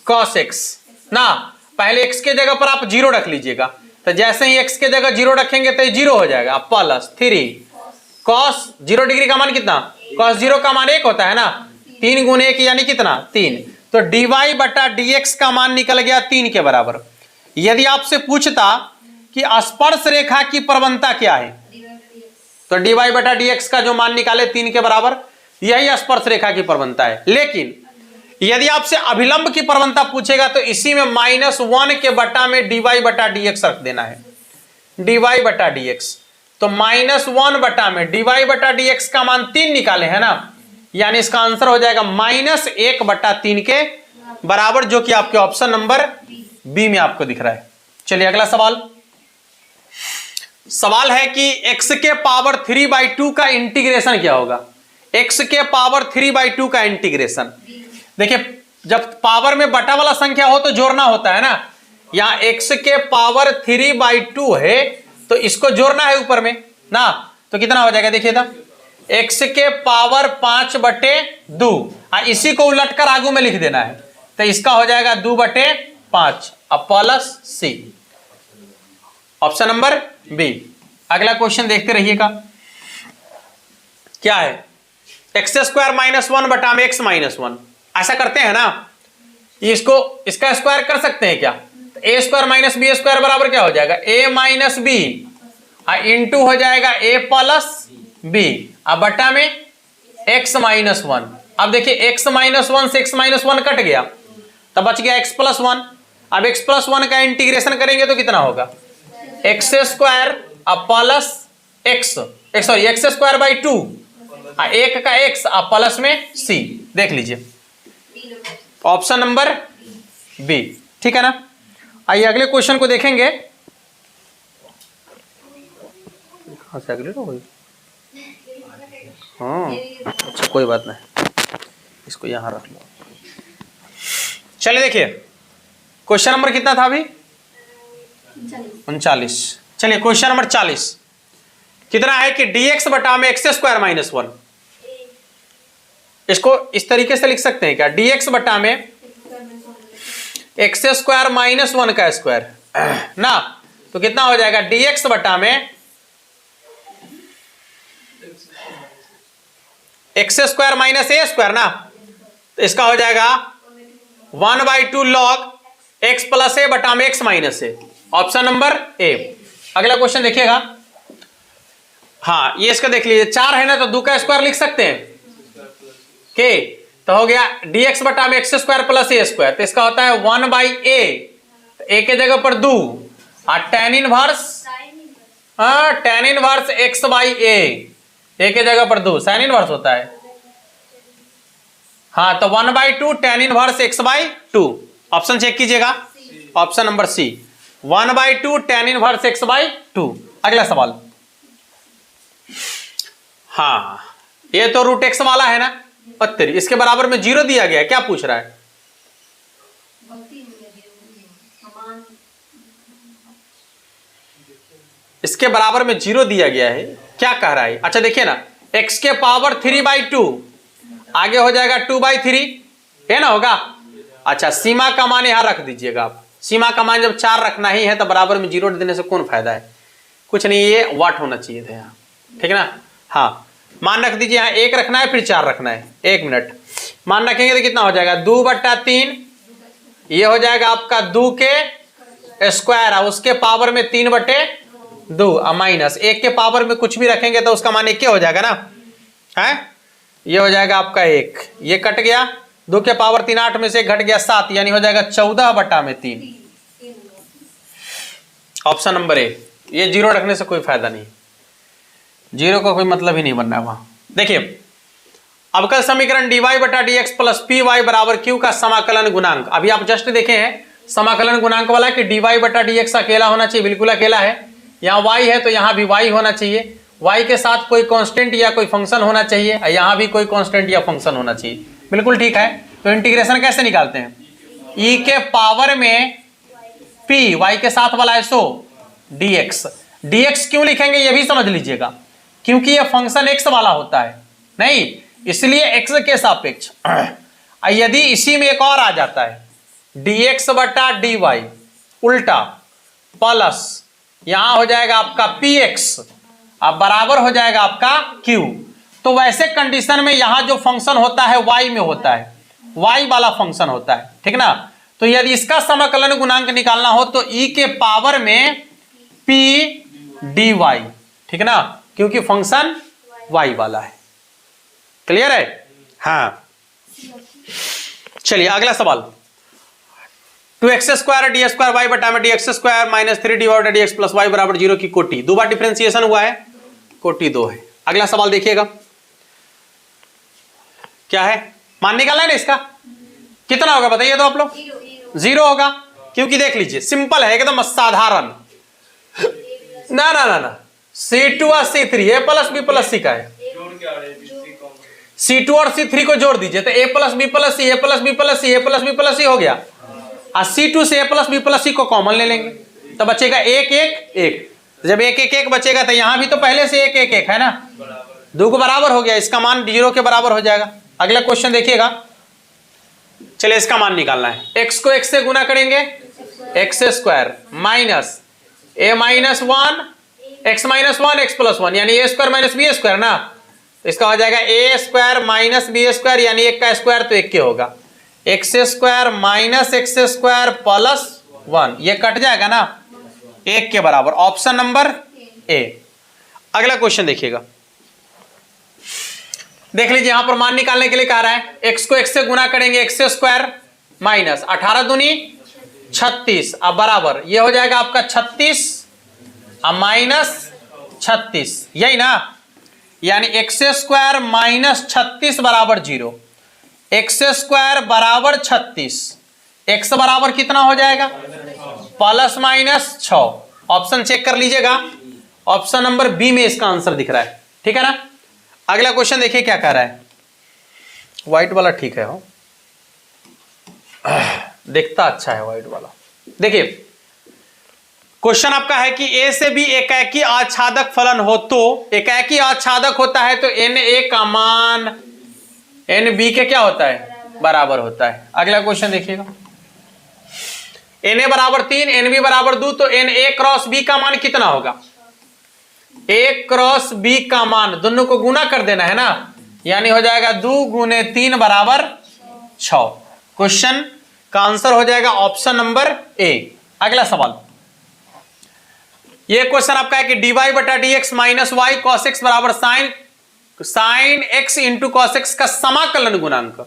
cos x ना। पहले x के जगह पर आप 0 रख लीजिएगा, तो जैसे ही x के जगह 0 रखेंगे तो ये 0 हो जाएगा, +3 cos 0 डिग्री का मान कितना? cos 0 का मान 1 होता है ना, 3 × 1 यानी कितना? 3। तो dy/dx का मान निकल गया 3 के बराबर। यदि आपसे पूछता कि स्पर्श रेखा की प्रवणता क्या है, तो dy/dx का जो मान निकाले 3 के बराबर, यही स्पर्श रेखा की प्रवणता है। लेकिन यदि आपसे अभिलंब की प्रवणता पूछेगा तो इसी में -1 के बटा में dy/dx रख देना है, dy/dx। तो -1 बटा में dy/dx का मान 3 निकाले है ना, यानी इसका आंसर हो जाएगा -1/3 के बराबर, जो कि आपके ऑप्शन नंबर बी में आपको दिख रहा है। चलिए अगला सवाल। सवाल है कि x के पावर 3/2 का इंटीग्रेशन क्या होगा? x के पावर 3/2 का इंटीग्रेशन, देखिए जब पावर में बटा वाला संख्या हो तो जोड़ना होता है ना, यहां x के पावर 3/2 है तो इसको जोड़ना है ऊपर में ना, तो कितना हो जाएगा? देखिए था x के पावर 5/2, इसी को उलटकर आगू में लिख देना है, तो इसका हो जाएगा 2/5 अब +c। Option number B. अगला क्वेश्चन देखते रहिएगा, क्या है? x² - 1 बटा में x - 1, ऐसा करते हैं ना, इसको इसका स्क्वायर कर सकते हैं क्या? ए स्क्वायर माइनस बी स्क्वायर बराबर क्या हो जाएगा? ए माइनस बी इंटू हो जाएगा ए प्लस बी, अब बटा में एक्स माइनस वन। अब देखिए एक्स माइनस वन से एक्स माइनस वन कट गया, तब बच गया एक्स प्लस वन। अब एक्स प्लस वन का इंटीग्रेशन करेंगे तो कितना होगा? एक्स स्क्वायर अब plus x, sorry x square by two, एक का एक्स अब प्लस में सी। देख लीजिए ऑप्शन नंबर बी, ठीक है ना। आइए अगले क्वेश्चन को देखेंगे। कहाँ से अगले हो गई? हाँ अच्छा कोई बात नहीं, इसको यहां रख लो। चलिए देखिए क्वेश्चन नंबर कितना था अभी? 39। चलिए क्वेश्चन नंबर 40 कितना है कि dx बटा में एक्स स्क्वायर माइनस वन। इसको इस तरीके से लिख सकते हैं क्या? dx बटा में एक्स स्क्वायर माइनस वन का स्क्वायर ना, तो कितना हो जाएगा? dx बटा में एक्स स्क्वायर माइनस ए स्क्वायर ना, तो इसका हो जाएगा 1/2 लॉग एक्स प्लस ए बटा में x minus A, option number A. अगला क्वेश्चन देखिएगा। हाँ ये इसका देख लीजिए, 4 है ना तो 2 का स्क्वायर लिख सकते हैं के, तो हो गया dx बटा में एक्स स्क्वायर प्लस ए स्क्वायर, तो इसका होता है 1/a, ए के जगह पर 2 और tan इनवर्स एक्स बाई ए के जगह पर 2 sin इनवर्स होता है। हाँ तो 1/2 tan inverse x by 2, option check कीजिएगा, option number C 1/2 tan inverse x by 2। अगला सवाल, हाँ ये तो रूट एक्स वाला है ना, 72, इसके बराबर में 0 दिया गया है, क्या पूछ रहा है? इसके बराबर में 0 दिया गया है, क्या कह रहा है? अच्छा देखिए ना, x के पावर 3/2 आगे हो जाएगा 2/3 है ना, होगा। अच्छा सीमा का मान यहां रख दीजिएगा आप, सीमा का मान जब 4 रखना ही है तो बराबर में 0 देने से कौन फायदा है? कुछ नहीं, ये वाट होना चाहिए था यहाँ, ठीक है ना। हाँ मान रख दीजिए, यहाँ 1 रखना है फिर 4 रखना है, 1 मिनट मान रखेंगे तो कितना हो जाएगा? 2/3, ये हो जाएगा आपका 2 के स्क्वायर, उसके पावर में 3/2 माइनस 1 के पावर में कुछ भी रखेंगे तो उसका मान 1 हो जाएगा ना, है ये हो जाएगा आपका 1, ये कट गया, 2 के पावर 3 8 में से 1 घट गया 7, यानी हो जाएगा 14/3, ऑप्शन नंबर ए। ये 0 रखने से कोई फायदा नहीं, 0 का कोई मतलब ही नहीं बनना है वहां। देखिए अवकल समीकरण dy बटा dx प्लस पी वाई बराबर q का समाकलन गुणांक, अभी आप जस्ट देखे हैं समाकलन गुणांक वाला कि dy बटा dx अकेला होना चाहिए, बिल्कुल अकेला है। यहाँ y है तो यहाँ भी y होना चाहिए, y के साथ कोई कांस्टेंट या कोई फंक्शन होना चाहिए, यहाँ भी कोई कांस्टेंट या फंक्शन होना चाहिए, बिल्कुल ठीक है। तो इंटीग्रेशन कैसे निकालते हैं? e के पावर में p y के साथ वाला है सो dx, dx क्यों लिखेंगे ये भी समझ लीजिएगा, क्योंकि ये फंक्शन x वाला होता है नहीं, इसलिए x के सापेक्ष। यदि इसी में एक और आ जाता है dx बटा dy उल्टा प्लस यहां हो जाएगा आपका px, अब बराबर हो जाएगा आपका q, तो वैसे कंडीशन में यहां जो फंक्शन होता है y में होता है, y वाला फंक्शन होता है, ठीक ना। तो यदि इसका समाकलन गुणांक निकालना हो तो e के पावर में p dy, ठीक ना, क्योंकि फंक्शन y वाला है, क्लियर है। हाँ चलिए अगला सवाल, 2x square D square Y बटा में dx स्क्वायर माइनस 3dy बटा dx प्लस वाई बराबर 0 की कोटि, 2 बार डिफरेंशिएशन हुआ है, कोटि 2 है। अगला सवाल देखिएगा क्या है, मान निकालना है ना, इसका कितना होगा बताइए तो आप लोग? 0 होगा, क्योंकि देख लीजिए सिंपल है एकदम साधारण, ना ना ना ना C2 और C3 a plus B plus C का है, C2 और C3 को जोड़ दीजिए तो a plus B plus C, a plus B plus C, a plus B plus C हो गया, और C2 से a plus B plus C को कॉमन ले लेंगे तो बचेगा 1 1 1, जब 1 1 1 बचेगा तो यहां भी तो पहले से 1 1 1 है ना, 2 को बराबर हो गया, इसका मान 0 के बराबर हो जाएगा। अगला क्वेश्चन देखिएगा, चलिए इसका मान निकालना है, x को x से गुना करेंगे X square minus a minus 1 x minus 1 x plus 1 यानी a square minus B square ना, इसका हो जाएगा a square minus B square यानी 1 का स्क्वायर तो 1 के होगा, X square minus X square plus 1, ये कट जाएगा ना 1 के बराबर, ऑप्शन नंबर ए। अगला क्वेश्चन देखिएगा, देख लीजिए यहां पर मान निकालने के लिए कह रहा है x को x से गुना करेंगे, एक्स स्क्वायर माइनस 18 दूनी 36, अब बराबर ये हो जाएगा आपका 36 अब माइनस 36, यही ना, यानी एक्स स्क्वायर माइनस 36 बराबर 0, एक्स स्क्वायर बराबर 36, एक्स बराबर कितना हो जाएगा प्लस माइनस 6। ऑप्शन चेक कर लीजिएगा, ऑप्शन नंबर बी में इसका आंसर दिख रहा है, ठीक है ना। अगला क्वेश्चन देखिए क्या कह रहा है, व्हाइट वाला ठीक है हो, दिखता अच्छा है व्हाइट वाला। देखिए क्वेश्चन आपका है कि ए से बी एकाकी आच्छादक फलन हो तो, एकाकी आच्छादक होता है तो एन ए का मान एन बी के क्या होता है बराबर होता है। अगला क्वेश्चन देखिएगा, एन ए बराबर 3 एन बी बराबर 2, तो एन ए क्रॉस बी का मान कितना होगा, ए क्रॉस बी का मान दोनों को गुना कर देना है ना, यानी हो जाएगा 2 गुने 3 बराबर 6। क्वेश्चन का आंसर हो जाएगा ऑप्शन नंबर ए। अगला सवाल, ये क्वेश्चन आपका है कि dy बटा dx minus Y cos X बराबर sine X into cos X का समाकलन गुणांक।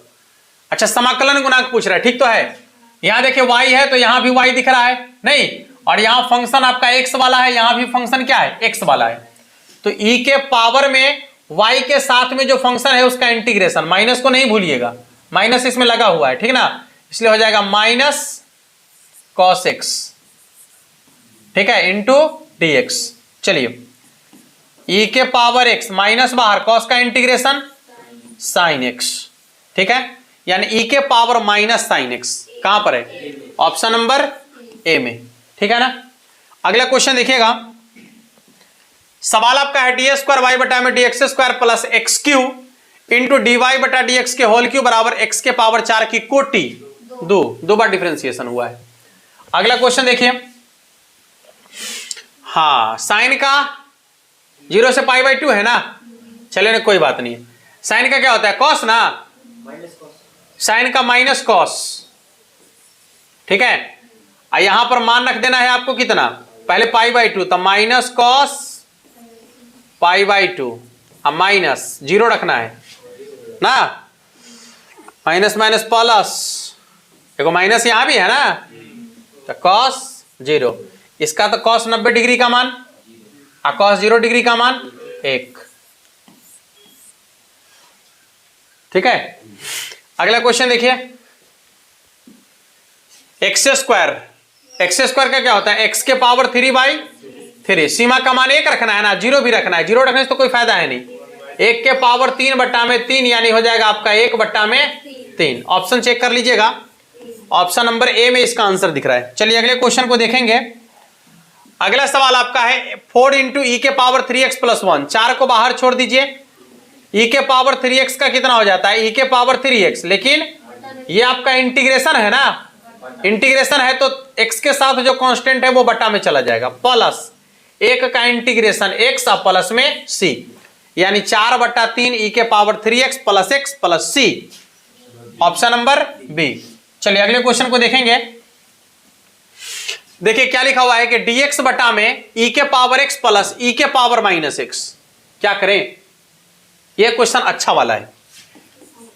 अच्छा समाकलन गुणांक पूछ रहा है, ठीक तो है। यहां देखिए y है तो यहां भी y दिख रहा है नहीं, और यहां फंक्शन आपका x वाला है, यहां भी फंक्शन क्या है x वाला है, तो e के पावर में y के साथ में जो फंक्शन है उसका इंटीग्रेशन, माइनस को नहीं भूलिएगा, माइनस इसमें लगा हुआ है, ठीक ना, इसलिए हो जाएगा माइनस कॉस एक्स, ठीक है, इंटू dx। चलिए e के पावर x माइनस बाहर, कॉस का इंटीग्रेशन साइन x, ठीक है, यानी e के पावर माइनस साइन x कहां पर है, ऑप्शन नंबर ए में, ठीक है ना। अगला क्वेश्चन देखिएगा, सवाल आपका है डी स्क्वायर वाई बटा में D X square plus X Q into D Y बटा डी एक्स के होल क्यू बराबर एक्स के पावर 4 की कोटि, दो बार डिफरेंशिएशन हुआ है। अगला क्वेश्चन देखिए, हाँ साइन का 0 से पाई बाई 2 है ना, चलिए ना कोई बात नहीं, साइन का क्या होता है कॉस ना, साइन का माइनस कॉस, ठीक है, यहां पर मान रख देना है आपको कितना, पहले पाई बाई 2, तो माइनस कॉस पाई बाई 2, अब माइनस 0 रखना है ना, माइनस माइनस प्लस, देखो माइनस यहां भी है ना, तो कॉस 0, इसका तो कॉस 90 डिग्री का मान और कॉस 0 डिग्री का मान 1, ठीक है। अगला क्वेश्चन देखिए, एक्स स्क्वायर का क्या होता है, एक्स के पावर 3 बाई 3, सीमा का मान 1 रखना है ना, 0 भी रखना है, 0 रखने से तो कोई फायदा है नहीं, 1 के पावर 3 बट्टा में 3, यानी हो जाएगा आपका 1 बट्टा में 3। ऑप्शन चेक कर लीजिएगा, ऑप्शन नंबर ए में इसका आंसर दिख रहा है। चलिए अगले क्वेश्चन को देखेंगे। अगला सवाल आपका है 4 इंटू ई के पावर 3x प्लस 1, 4 को बाहर छोड़ दीजिए, ई के पावर 3x का कितना हो जाता है, ई के पावर 3x, लेकिन ये आपका इंटीग्रेशन है ना, इंटीग्रेशन है तो x के साथ जो कांस्टेंट है वो बट्टा में चला जाएगा, प्लस 1 का इंटीग्रेशन x और प्लस में c, यानी 4 बट्टा 3 ई के power 3x plus x plus c, option number B. चलिए अगले क्वेश्चन को देखेंगे। देखिए क्या लिखा हुआ है कि dx बटा में e के पावर x प्लस e के पावर माइनस x, क्या करें, यह क्वेश्चन अच्छा वाला है।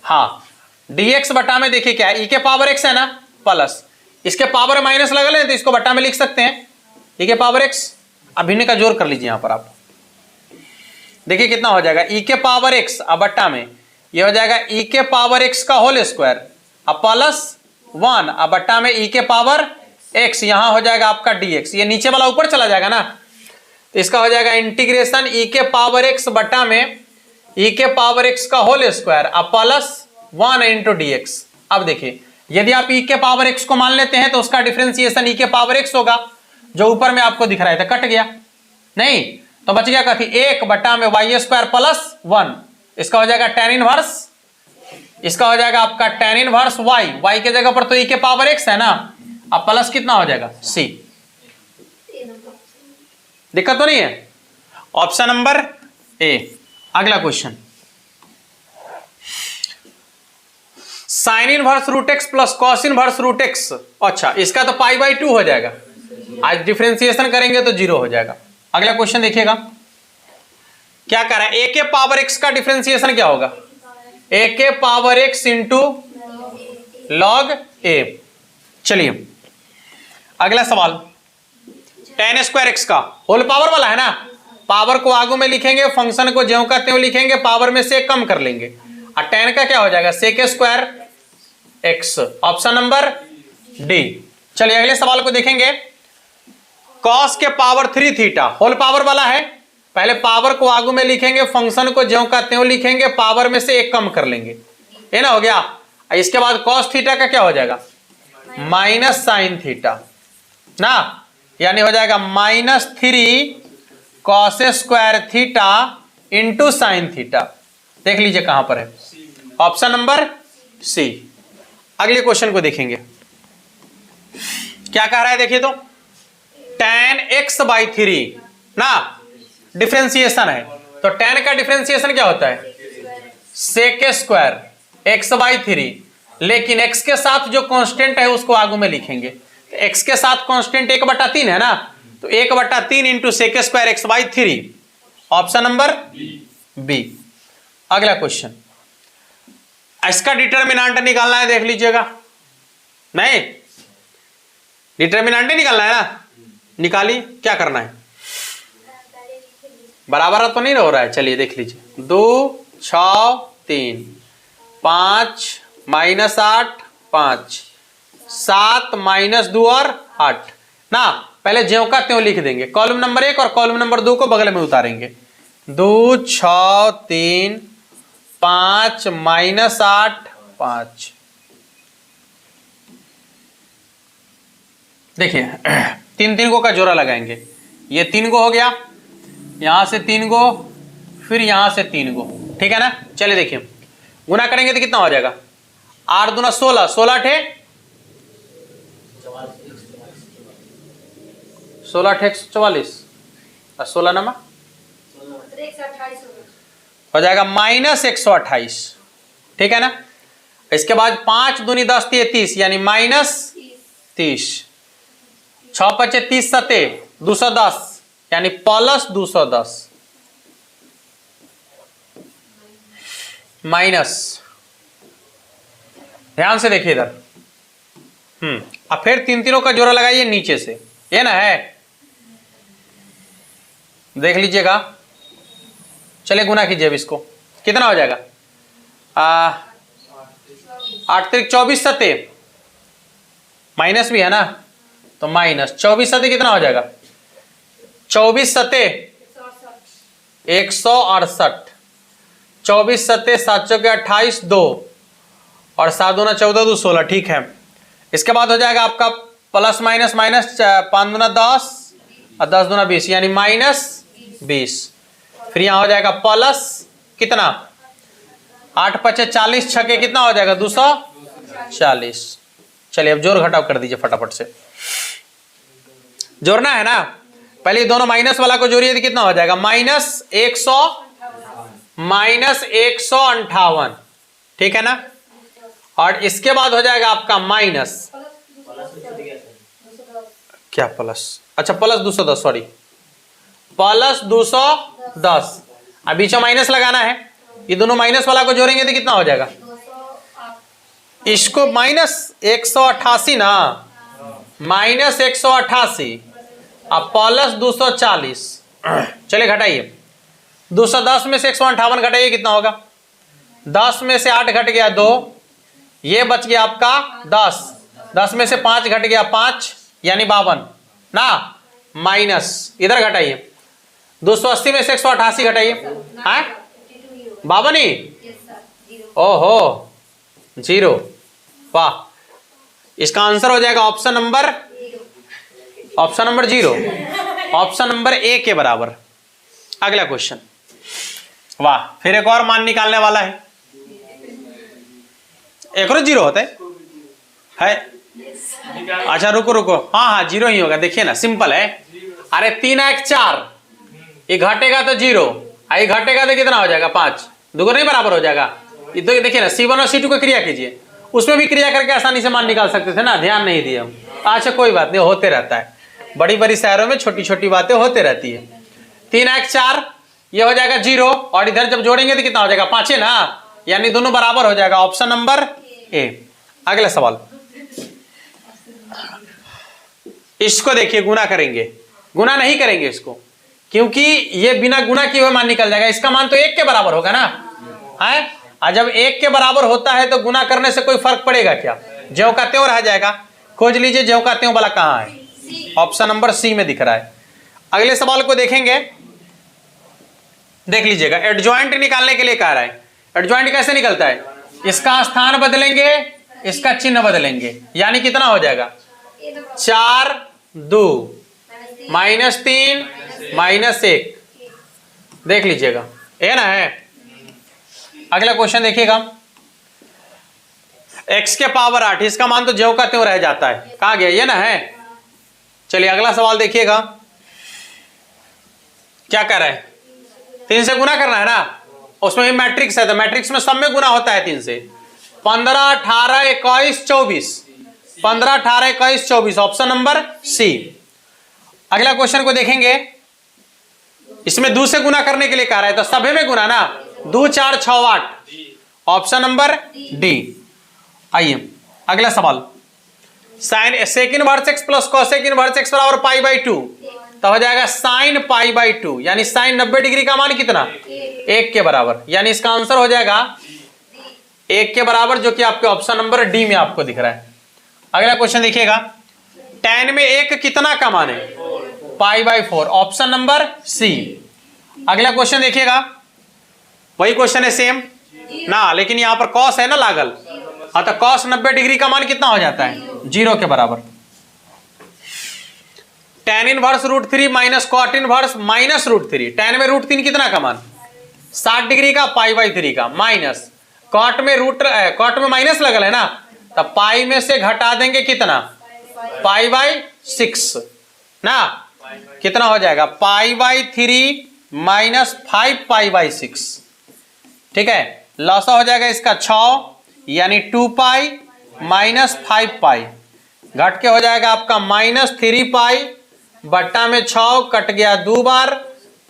हाँ dx बटा में देखिए क्या है, e के पावर x है ना, प्लस इसके पावर माइनस लगा लें तो इसको बटा में लिख सकते हैं, e के पावर x, अब भिन्न का जोर कर लीजिए यहां पर आप, देखिए कितना हो जाएगा, e के पावर x अब बट्टा में ये हो जाएगा e के पावर x का होल स्क्वायर अब प्लस 1 अब बट्टा में e के पावर x, यहां हो जाएगा आपका dx, ये नीचे वाला ऊपर चला जाएगा ना, तो इसका हो जाएगा इंटीग्रेशन e के पावर x बट्टा में e के पावर x का होल स्क्वायर अब प्लस 1 इंटू dx। अब देखिए यदि आप e के पावर x को मान लेते हैं तो उसका डिफरेंशिएशन e के पावर x होगा, जो ऊपर में आपको दिख रहा है तो कट गया नहीं, तो बच गया कथी 1 बट्टा में वाई स्क्वायर प्लस 1, इसका हो जाएगा tan इनवर्स, इसका हो जाएगा आपका tan इनवर्स y के जगह पर तो e के पावर x है ना, अब प्लस कितना हो जाएगा c, दिक्कत तो नहीं है, ऑप्शन नंबर ए। अगला question, sine inverse root X plus cos inverse root X. अच्छा, इसका तो पाई बाई 2 हो जाएगा, आज डिफरेंशिएशन करेंगे तो 0 हो जाएगा। अगला क्वेश्चन देखिएगा, क्या कह रहा है, ए के पावर एक्स का डिफरेंशिएशन क्या होगा, ए के पावर एक्स इंटू लॉग ए। चलिए अगला सवाल, टेन स्क्वायर एक्स का होल पावर वाला है ना, पावर को आगू में लिखेंगे, फंक्शन को ज्यों का त्यों लिखेंगे, पावर में से कम कर लेंगे, और टेन का क्या हो जाएगा, sec square X. Option number D. चलिए अगले सवाल को देखेंगे, कॉस के पावर 3 थीटा होल पावर वाला है, पहले पावर को आगू में लिखेंगे, फंक्शन को ज्यों का त्यों लिखेंगे, पावर में से एक कम कर लेंगे, ये ना हो गया। इसके बाद कॉस थीटा का क्या हो जाएगा, माइनस साइन थीटा ना, यानी हो जाएगा -3 cos square theta into sine theta. देख लीजिए कहां पर है, ऑप्शन नंबर सी। अगले क्वेश्चन को देखेंगे, क्या कह रहा है, देखिए तो tan x/3 ना, डिफरेंशिएशन है, तो tan का डिफरेंशिएशन क्या होता है, सेक स्क्वायर x/3, लेकिन x के साथ जो कांस्टेंट है उसको आगू में लिखेंगे, तो x के साथ कांस्टेंट 1/3 है ना, तो 1/3 into sec square x/3, option number B. अगला क्वेश्चन, इसका डिटर्मिनेंट निकालना है, देख लीजिएगा, नहीं डिटर्मिनेंट निकालना है ना, निकालिए, क्या करना है, बराबर तो नहीं हो रहा है, चलिए देख लीजिए, 2 6 3 5 -8 5 7 -2 और 8 ना, पहले ज्यों का त्यों लिख देंगे, कॉलम नंबर 1 और कॉलम नंबर 2 को बगल में उतारेंगे, 2 6 3 5 -8 5। देखिए 3 को का जोड़ा लगाएंगे, ये 3 को हो गया, यहां से 3 को, फिर यहां से 3 को, ठीक है ना। चलिए देखिए गुना करेंगे तो कितना हो जाएगा, 8 दूना 16, 16 ठे 144 और 16 नमा हो जाएगा -128, ठीक है ना। इसके बाद 5 दूनी 10 30, यानी -30, 6 5 30 7 210, यानी +210 माइनस, ध्यान से देखिए इधर, अब फिर 3 का जोड़ा लगाइए नीचे से, ये ना है, देख लीजिएगा, चलिए गुना कीजिए अब इसको, कितना हो जाएगा, 8 3 24 7, माइनस भी है ना, तो -24 7 कितना हो जाएगा, 24 7 168, 24 7 7 चौके 28 2 और 7 दूना 14 2 16, ठीक है। इसके बाद हो जाएगा आपका प्लस माइनस माइनस, 5 दूना 10 और 10 दूना 20, यानी -20, फिर यहाँ हो जाएगा प्लस कितना, 8 5 40 छके कितना हो जाएगा, 240। चलिए अब जोड़ घटाव कर दीजिए फटाफट से, जोड़ना है ना, पहले दोनों माइनस वाला को जोड़िए तो कितना हो जाएगा, -158, ठीक है ना। और इसके बाद हो जाएगा आपका माइनस, क्या प्लस, अच्छा +210, सॉरी +210, अब बीच में माइनस लगाना है, ये दोनों माइनस वाला को जोड़ेंगे तो कितना हो जाएगा, इसको -188 ना, -188 अब +240, चलिए घटाइए, 210 में से 158 घटाइए, कितना होगा, 10 में से 8 घट गया 2, ये बच गया आपका 10, 10 में से 5 घट गया 5, यानी 52 ना, माइनस इधर घटाइए, 280 में से 188 घटाइए, हाँ 52 ही, ओहो 0, वाह, इसका आंसर हो जाएगा ऑप्शन नंबर 0, ऑप्शन नंबर ए के बराबर। अगला क्वेश्चन, वाह, फिर एक और मान निकालने वाला है, एक और 0 होता है? अच्छा रुको, हाँ 0 ही होगा, देखिए ना सिंपल है, अरे 3 1 4, ये घटेगा तो 0, ये घटेगा तो कितना हो जाएगा 5, दोनों नहीं बराबर हो जाएगा, ये तो देखिए ना C1 और C2 को क्रिया कीजिए, उसमें भी क्रिया करके आसानी से मान निकाल सकते थे ना, ध्यान नहीं दिए हम। अच्छा कोई बात नहीं, होते रहता है, बड़ी बड़ी शहरों में छोटी छोटी बातें होते रहती है। 3 एक 4, ये हो जाएगा 0, और इधर जब जोड़ेंगे तो कितना हो जाएगा 5 है ना, यानी दोनों बराबर हो जाएगा, ऑप्शन नंबर ए। अगला सवाल, इसको देखिए, गुना करेंगे, गुना नहीं करेंगे इसको, क्योंकि ये बिना गुना किए हुए मान निकल जाएगा, इसका मान तो 1 के बराबर होगा ना, है। और जब 1 के बराबर होता है तो गुना करने से कोई फर्क पड़ेगा क्या, ज्यों का त्यों रह जाएगा। खोज लीजिए ज्यों का त्यों वाला कहां है, ऑप्शन नंबर सी में दिख रहा है। अगले सवाल को देखेंगे, देख लीजिएगा, एडजॉइंट निकालने के लिए कह रहा है। एडजॉइंट कैसे निकलता है, इसका स्थान बदलेंगे, इसका चिन्ह बदलेंगे, यानी कितना हो जाएगा 4 2 -3 -1, देख लीजिएगा, ये ना है। अगला क्वेश्चन देखिएगा, x के पावर 8, इसका मान तो ज्यों का त्यों रह जाता है, कहां गया, ये ना है। चलिए अगला सवाल देखिएगा, क्या कर रहा है, 3 से गुना करना है ना, उसमें भी मैट्रिक्स है, तो मैट्रिक्स में सब में गुना होता है 3 से। 15 18 21 24, 15 18 21 24, ऑप्शन नंबर सी। अगला क्वेश्चन को देखेंगे, इसमें 2 से गुना करने के लिए कह रहा है, तो सभी में गुना ना, 2 4 6 8, ऑप्शन नंबर डी। आइए अगला सवाल, sine sec inverse X plus cosec inverse X बराबर π/2, तो हो जाएगा साइन π/2, यानी साइन 90 डिग्री का मान कितना 1 के बराबर, यानी इसका आंसर हो जाएगा 1 के बराबर, जो कि आपके ऑप्शन नंबर डी में आपको दिख रहा है। अगला क्वेश्चन देखिएगा, tan में 1 कितना का मान है π/4, ऑप्शन नंबर सी। अगला क्वेश्चन देखिएगा, वही क्वेश्चन है सेम ना, लेकिन यहां पर कॉस है ना लागल, हाँ, तो कॉस 90 डिग्री का मान कितना हो जाता है 0 के बराबर। tan inverse √3 minus cot inverse minus √3, tan में √3 कितना का मान 60 डिग्री का π/3 का, माइनस कॉट में माइनस लगल है ना, तो पाई में से घटा देंगे कितना π/6 ना, कितना हो जाएगा π/3 माइनस 5 π/6, ठीक है। लॉसा हो जाएगा इसका 6, यानी 2 पाई माइनस 5 पाई, घट के हो जाएगा आपका -3 पाई, बट्टा में 6 कट गया 2 बार,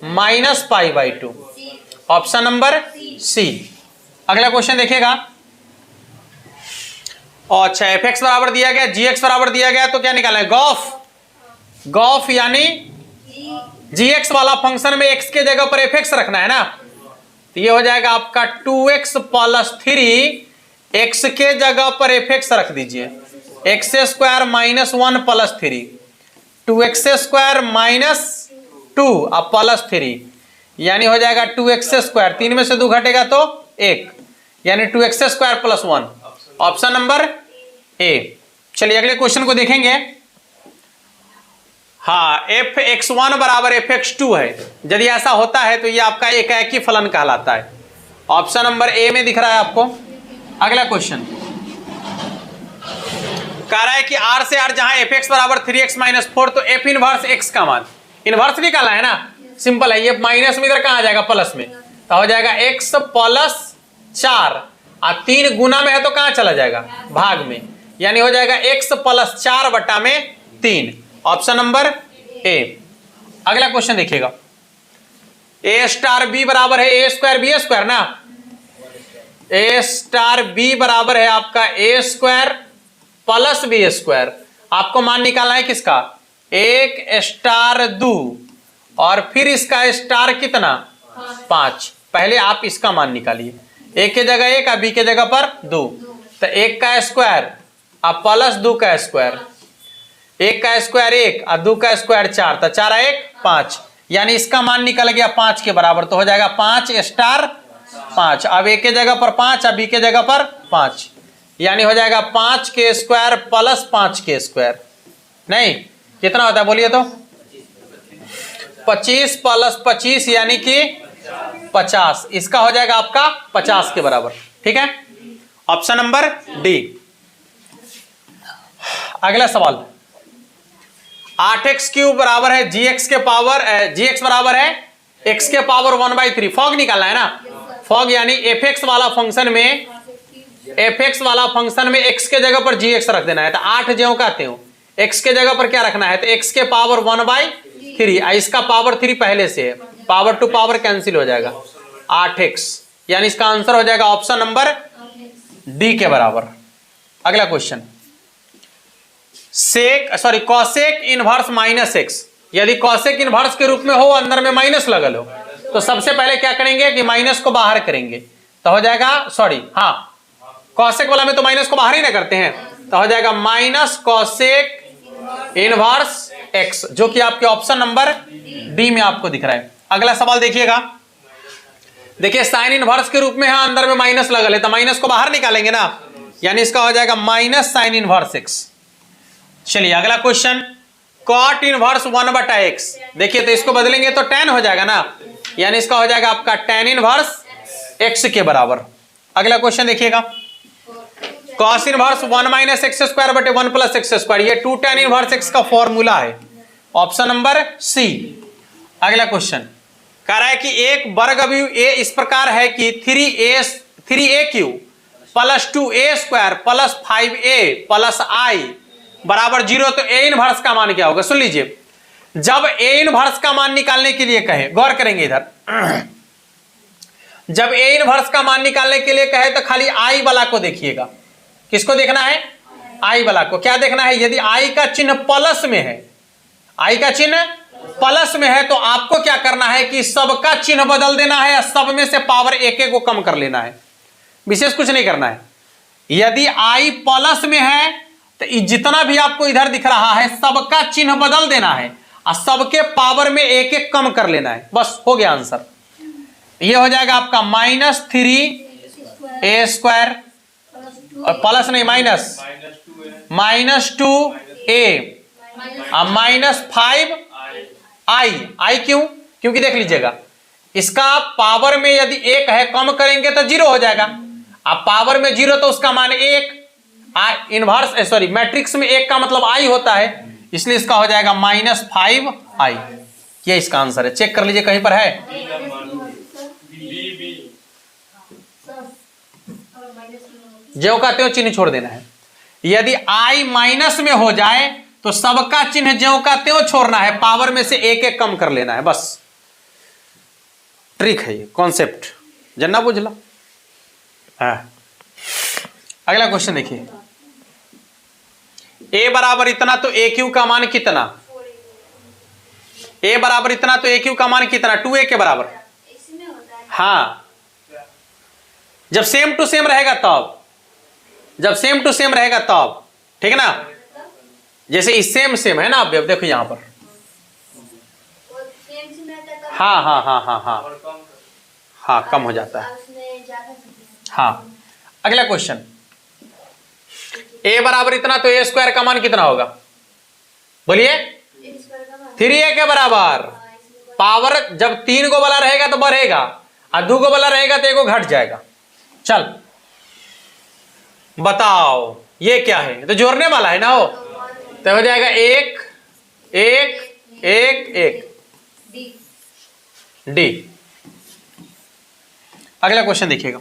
-π/2, ऑप्शन नंबर सी। अगला क्वेश्चन देखिएगा, अच्छा fx बराबर दिया गया, gx बराबर दिया गया, तो क्या निकालना है गॉफ, यानी gx वाला फंक्शन में x के जगह पर fx रखना है ना, तो ये हो जाएगा आपका 2x + 3, x के जगह पर fx रख दीजिए, x² - 1 + 3, 2x² - 2 अब +3, यानी हो जाएगा 2x², 3 में से 2 घटेगा तो 1, यानी 2x² + 1, ऑप्शन नंबर ए। चलिए अगले क्वेश्चन को देखेंगे, हाँ fx1 बराबर fx2 है, यदि ऐसा होता है तो ये आपका एकाएकी फलन कहलाता है, ऑप्शन नंबर ए में दिख रहा है आपको। अगला क्वेश्चन कह रहा है कि r से r जहां fx बराबर 3x - 4, तो f इनवर्स x का मान, इनवर्स निकाला है ना, सिंपल है, ये माइनस में इधर कहां आ जाएगा प्लस में, तो हो जाएगा x + 4, और 3 गुना में है तो कहां चला जाएगा भाग में, यानी हो जाएगा x + 4 बटा में 3, ऑप्शन नंबर ए। अगला क्वेश्चन देखिएगा, a∗b बराबर है a² b² ना, a∗b बराबर है आपका a² + b², आपको मान निकालना है किसका 1*2, और फिर इसका स्टार कितना 5, पहले आप इसका मान निकालिए, a के जगह 1 और b के जगह पर 2, तो 1 का स्क्वायर अब +2 का स्क्वायर, 1 का स्क्वायर 1 और 2 का स्क्वायर 4, तो 4 1 5, यानी इसका मान निकल गया 5 के बराबर, तो हो जाएगा 5*5, अब a के जगह पर 5 और b के जगह पर 5, यानी हो जाएगा 5 के स्क्वायर + 5 के स्क्वायर, नहीं कितना होता है बोलिए तो 25 + 25 यानी कि 50, इसका हो जाएगा आपका 50 के बराबर, ठीक है, ऑप्शन नंबर डी। अगला सवाल, 8x³ बराबर है gx के पावर, gx बराबर है x के पावर 1/3, फॉग निकालना है ना, फॉग यानी fx वाला फंक्शन में fx वाला फंक्शन में x के जगह पर gx रख देना है। तो 8 ज्यों का त्यों, x के जगह पर क्या रखना है, तो x के पावर 1/3, इसका पावर 3 पहले से है, पावर टू पावर कैंसिल हो जाएगा 8x, यानी इसका आंसर हो जाएगा ऑप्शन नंबर डी के बराबर। अगला question, cosec inverse minus x, यदि कॉसेक इनवर्स के रूप में हो, अंदर में माइनस लगल हो, तो सबसे पहले क्या करेंगे कि माइनस को बाहर करेंगे, तो हो जाएगा कॉसेक वाला में तो माइनस को बाहर ही ना करते हैं, तो हो जाएगा माइनस कॉसेक इनवर्स एक्स, जो कि आपके ऑप्शन नंबर डी में आपको दिख रहा है। अगला सवाल देखिएगा, देखिए साइन इनवर्स के रूप में है, अंदर में माइनस लगल है, तो माइनस को बाहर निकालेंगे ना, यानी इसका हो जाएगा माइनस साइन इनवर्स एक्स। चलिए अगला क्वेश्चन, कॉट इनवर्स 1/x, देखिए तो इसको बदलेंगे तो tan हो जाएगा ना, यानी इसका हो जाएगा आपका tan इनवर्स x के बराबर। अगला क्वेश्चन देखिएगा, cos इनवर्स 1 - x² / 1 + x², ये 2 tan इनवर्स x का फॉर्मूला है, ऑप्शन नंबर सी। अगला क्वेश्चन कह रहा है कि एक वर्ग अवयव a इस प्रकार है कि 3a³ + 2a² + 5a + i बराबर 0, तो a इनवर्स का मान क्या होगा। सुन लीजिए, जब a इनवर्स का मान निकालने के लिए कहे, गौर करेंगे इधर, जब a इनवर्स का मान निकालने के लिए कहे तो खाली i वाला को देखिएगा। किसको देखना है, i वाला को। क्या देखना है, यदि i का चिन्ह प्लस में है, i का चिन्ह प्लस में है, तो आपको क्या करना है कि सबका चिन्ह बदल देना है, सब में से पावर एक को कम कर लेना है, विशेष कुछ नहीं करना है। यदि i प्लस में है तो जितना भी आपको इधर दिख रहा है सबका चिन्ह बदल देना है और सबके पावर में एक कम कर लेना है, बस हो गया आंसर। ये हो जाएगा आपका -3a² और प्लस नहीं -2a और -5i क्यों, क्योंकि देख लीजिएगा इसका पावर में यदि 1 है, कम करेंगे तो 0 हो जाएगा, अब पावर में 0 तो उसका मान 1, मैट्रिक्स में 1 का मतलब i होता है, इसलिए इसका हो जाएगा -5i। ये इसका आंसर है, चेक कर लीजिए कहीं पर है। ज्यों का त्यों चिन्ह छोड़ देना है, यदि i माइनस में हो जाए तो सबका चिन्ह ज्यों का त्यों छोड़ना है, पावर में से एक कम कर लेना है, बस ट्रिक है ये, कॉन्सेप्ट जन्ना बुझला। अगला क्वेश्चन देखिए, a बराबर इतना तो AQ का मान कितना, a बराबर इतना तो AQ का मान कितना, 2a के बराबर। हाँ, जब सेम टू सेम रहेगा तब, जब सेम टू सेम रहेगा तब, ठीक है ना। जैसे इस सेम है ना, अब देखो यहां पर, हाँ कम हो जाता है। हाँ, अगला क्वेश्चन, a बराबर इतना तो a² का मान कितना होगा, बोलिए 3a के बराबर। पावर जब 3 को वाला रहेगा तो बढ़ेगा और 2 को वाला रहेगा तो 1 घट जाएगा। चल बताओ ये क्या है, तो जोड़ने वाला है ना, हो तो हो जाएगा 1 1 1 1 डी। अगला क्वेश्चन देखिएगा,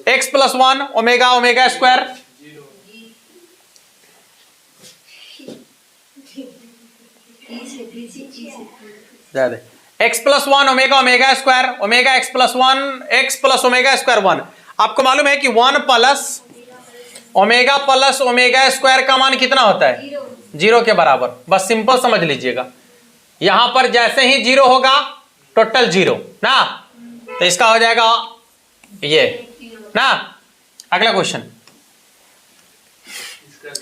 x + 1 omega omega square, x + 1 omega omega square, omega x + 1 x + omega square 1। आपको मालूम है कि 1 + ओमेगा प्लस ओमेगा स्क्वायर का मान कितना होता है, 0 के बराबर। बस सिंपल समझ लीजिएगा, यहां पर जैसे ही 0 होगा टोटल 0 ना, तो इसका हो जाएगा ये ना। अगला क्वेश्चन,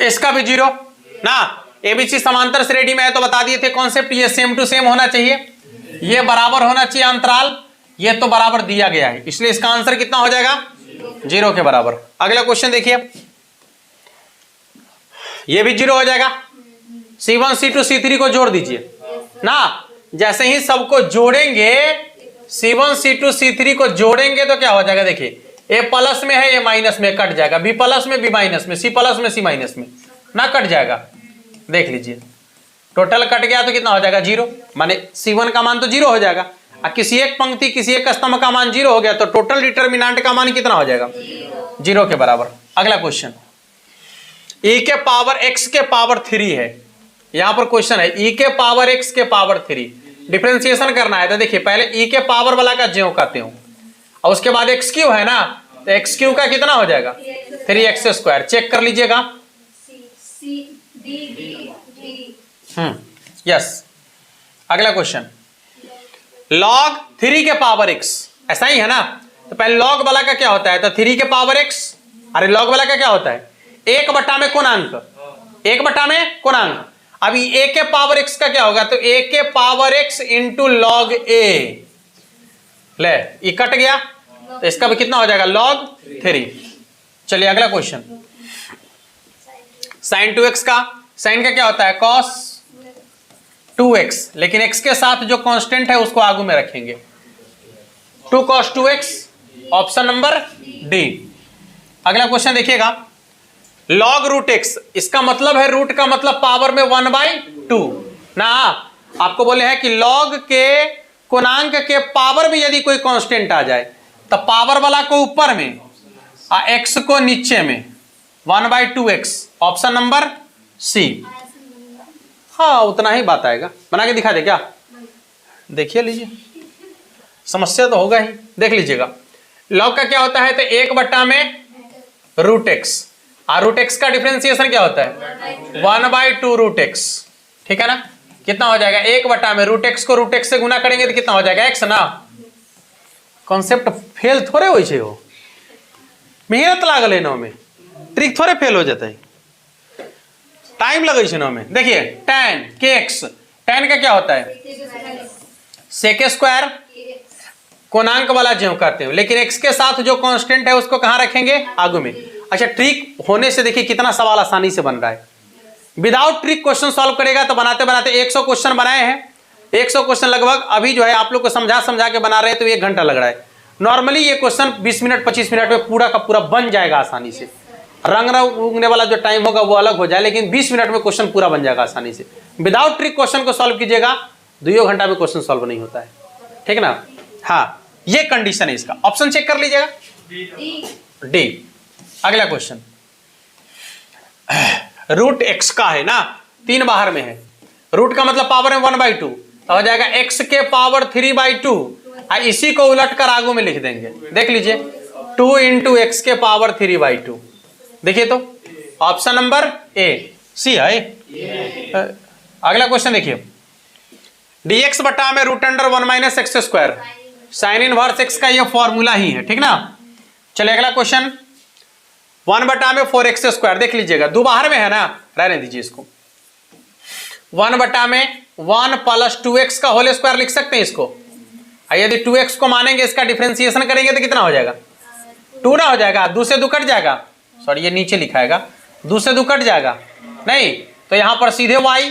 इसका भी 0 ना, एबीसी समांतर श्रेणी में है तो बता दिए थे कॉन्सेप्ट, ये सेम टू सेम होना चाहिए, ये बराबर होना चाहिए अंतराल, ये तो बराबर दिया गया है, इसलिए इसका आंसर कितना हो जाएगा, 0 के बराबर। अगला क्वेश्चन देखिए, ये भी 0 हो जाएगा। C1 C2 C3 को जोड़ दीजिए ना, जैसे ही सबको जोड़ेंगे, C1 C2 C3 को जोड़ेंगे तो क्या हो जाएगा, देखिए A प्लस में है, A माइनस में, कट जाएगा, B प्लस में, B माइनस में, C प्लस में, C माइनस में ना, कट जाएगा। देख लीजिए टोटल कट गया तो कितना हो जाएगा, 0, माने C1 का मान तो 0 हो जाएगा किसी एक पंक्ति किसी एक स्तंभ का मान 0 हो गया तो टोटल डिटर्मिनेंट का मान कितना हो जाएगा? 0 के बराबर। अगला क्वेश्चन, e के पावर x के पावर 3 है। यहां पर क्वेश्चन है e के पावर x के पावर 3, डिफरेंशिएशन करना है। तो देखिए पहले e के पावर वाला का ज्यों करते हूं और उसके बाद एक्स क्यू है ना, तो एक्स क्यू का कितना हो जाएगा? 3x²। चेक कर लीजिएगा। यस। अगला क्वेश्चन, log 3 के पावर x, ऐसा ही है ना। तो पहले log वाला का क्या होता है? तो 3 के पावर x, अरे log वाला का क्या होता है? 1 बटा में पूर्णांक, 1 बटा में पूर्णांक। अभी a के पावर x का क्या होगा? तो a के power x into log a, ले ये कट गया तो इसका भी कितना हो जाएगा? log 3। चलिए अगला क्वेश्चन, sin 2x का, sin का क्या होता है? cos 2x, लेकिन x के साथ जो कांस्टेंट है उसको आगू में रखेंगे। 2 cos 2x, option number D. अगला क्वेश्चन देखिएगा, log रूट x, इसका मतलब है रूट का मतलब पावर में 1/2 ना। आपको बोले हैं कि log के पूर्णांक के पावर में यदि कोई कांस्टेंट आ जाए तो पावर वाला को ऊपर में और x को नीचे में, 1/2x, ऑप्शन नंबर सी। हाँ उतना ही बात आएगा। बना के दिखा दे क्या? देखिए लीजिए, समस्या तो होगा ही, देख लीजिएगा। log का क्या होता है? तो 1 बटा में रूट एक्स, और रूट एक्स का डिफरेंशिएशन क्या होता है? 1/2 रूट एक्स, ठीक है ना। कितना हो जाएगा? 1 बटा में रूट एक्स को रूट एक्स से गुना करेंगे तो कितना हो जाएगा? x ना। कॉन्सेप्ट फेल थोड़े हो, मेहनत लागल है में, ट्रिक थोड़े फेल हो जाता है, टाइम लगे में। देखिए tan kx, tan का क्या होता है? sec², कोणांक वाला ज्यों करते हो, लेकिन x के साथ जो कांस्टेंट है उसको कहां रखेंगे? आगू में। अच्छा, ट्रिक होने से देखिए कितना सवाल आसानी से बन रहा है। विदाउट ट्रिक क्वेश्चन सॉल्व करेगा तो बनाते बनाते 100 क्वेश्चन बनाए हैं, 100 क्वेश्चन लगभग अभी जो है आप लोग को समझा समझा के बना रहे हैं तो 1 घंटा लग रहा है। नॉर्मली ये क्वेश्चन 20 मिनट 25 मिनट में पूरा का पूरा बन जाएगा आसानी से। रंग उगने वाला जो टाइम होगा वो अलग हो जाए, लेकिन 20 मिनट में क्वेश्चन पूरा बन जाएगा आसानी से। विदाउट ट्रिक क्वेश्चन को सॉल्व कीजिएगा 2 घंटा में क्वेश्चन सॉल्व नहीं होता है, ठीक ना। हाँ ये कंडीशन है इसका। ऑप्शन चेक कर लीजिएगा, डी। अगला क्वेश्चन, रूट एक्स का है ना, 3 बाहर में है, रूट का मतलब पावर में 1/2 तो हो जाएगा x के पावर 3/2। इसी को उलट कर आगू में लिख देंगे, देख लीजिए 2 इंटू एक्स के पावर 3/2। देखिए तो ऑप्शन नंबर ए सी है। अगला क्वेश्चन देखिए, dx बटा में √1 - x², साइन इनवर्स x का ये फॉर्मूला ही है, ठीक ना। चलिए अगला क्वेश्चन, 1 बटा में 4x², देख लीजिएगा 2 बाहर में है ना, रहने दीजिए इसको। 1 बटा में 1 + 2x का होल स्क्वायर लिख सकते हैं इसको। यदि 2x को मानेंगे इसका डिफरेंशिएशन करेंगे तो कितना हो जाएगा? 2 ना हो जाएगा, 2 से 2 कट जाएगा, सॉरी ये नीचे लिखा है 2 से 2 कट जाएगा नहीं, तो यहां पर सीधे y,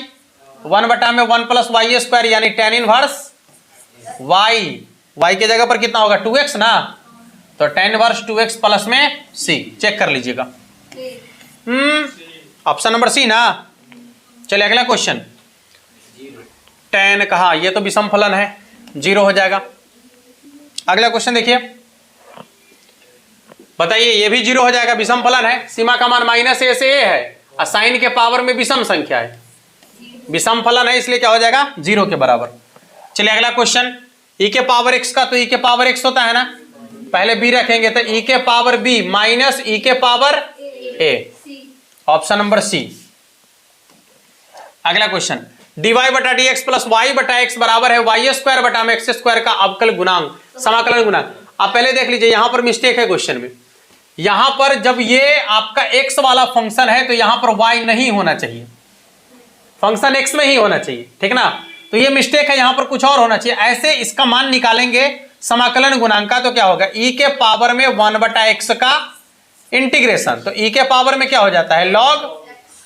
1 बटा में 1 + y² यानी tan इनवर्स y के जगह पर कितना होगा? 2x ना, तो tan इनवर्स 2x प्लस में c। चेक कर लीजिएगा, ऑप्शन नंबर सी ना। चलिए अगला क्वेश्चन, tan कहा, ये तो विषम फलन है, 0 हो जाएगा। अगला क्वेश्चन देखिए, बताइए ये भी 0 हो जाएगा, विषम फलन है, सीमा का मान -a से a है और साइन के पावर में विषम संख्या है, विषम फलन है इसलिए क्या हो जाएगा? 0 के बराबर। चलिए अगला क्वेश्चन, e के पावर x का, तो e के पावर x होता है ना, पहले b रखेंगे तो e के पावर b माइनस e के power a, option number C. अगला क्वेश्चन, dy बटा dx प्लस y बटा x बराबर है y² बटा में x² का अवकल गुणांक, समाकलन गुणांक। आप पहले देख लीजिए यहां पर मिस्टेक है क्वेश्चन में, यहां पर जब ये आपका x वाला फंक्शन है तो यहां पर y नहीं होना चाहिए, फंक्शन x में ही होना चाहिए, ठीक ना। तो ये मिस्टेक है, यहां पर कुछ और होना चाहिए। ऐसे इसका मान निकालेंगे समाकलन गुणांक का तो क्या होगा? e के पावर में 1 बटा x का इंटीग्रेशन, तो e के पावर में क्या हो जाता है? log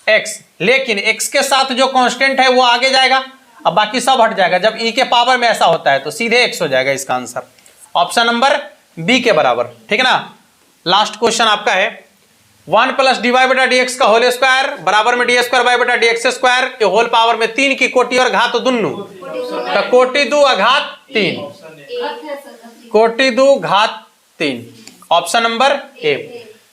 x, लेकिन x के साथ जो कांस्टेंट है वो आगे जाएगा, अब बाकी सब हट जाएगा। जब e के पावर में ऐसा होता है तो सीधे x हो जाएगा इसका आंसर, ऑप्शन नंबर बी के बराबर, ठीक ना। लास्ट क्वेश्चन आपका है, 1 + dy बटा dx का होल स्क्वायर बराबर में d² बटा dx² के होल पावर में 3 की कोटि और घात दुन्नु, तो कोटि 2 और घात 3। कोटि 2 घात 3, ऑप्शन नंबर ए।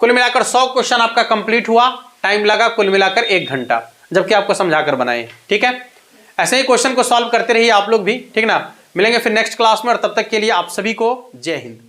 कुल मिलाकर 100 क्वेश्चन आपका कंप्लीट हुआ, टाइम लगा कुल मिलाकर 1 घंटा, जबकि आपको समझाकर बनाए। ठीक है, ऐसे ही क्वेश्चन को सॉल्व करते रहिए आप लोग भी, ठीक ना। मिलेंगे फिर नेक्स्ट क्लास में, और तब तक के लिए आप सभी को जय हिंद।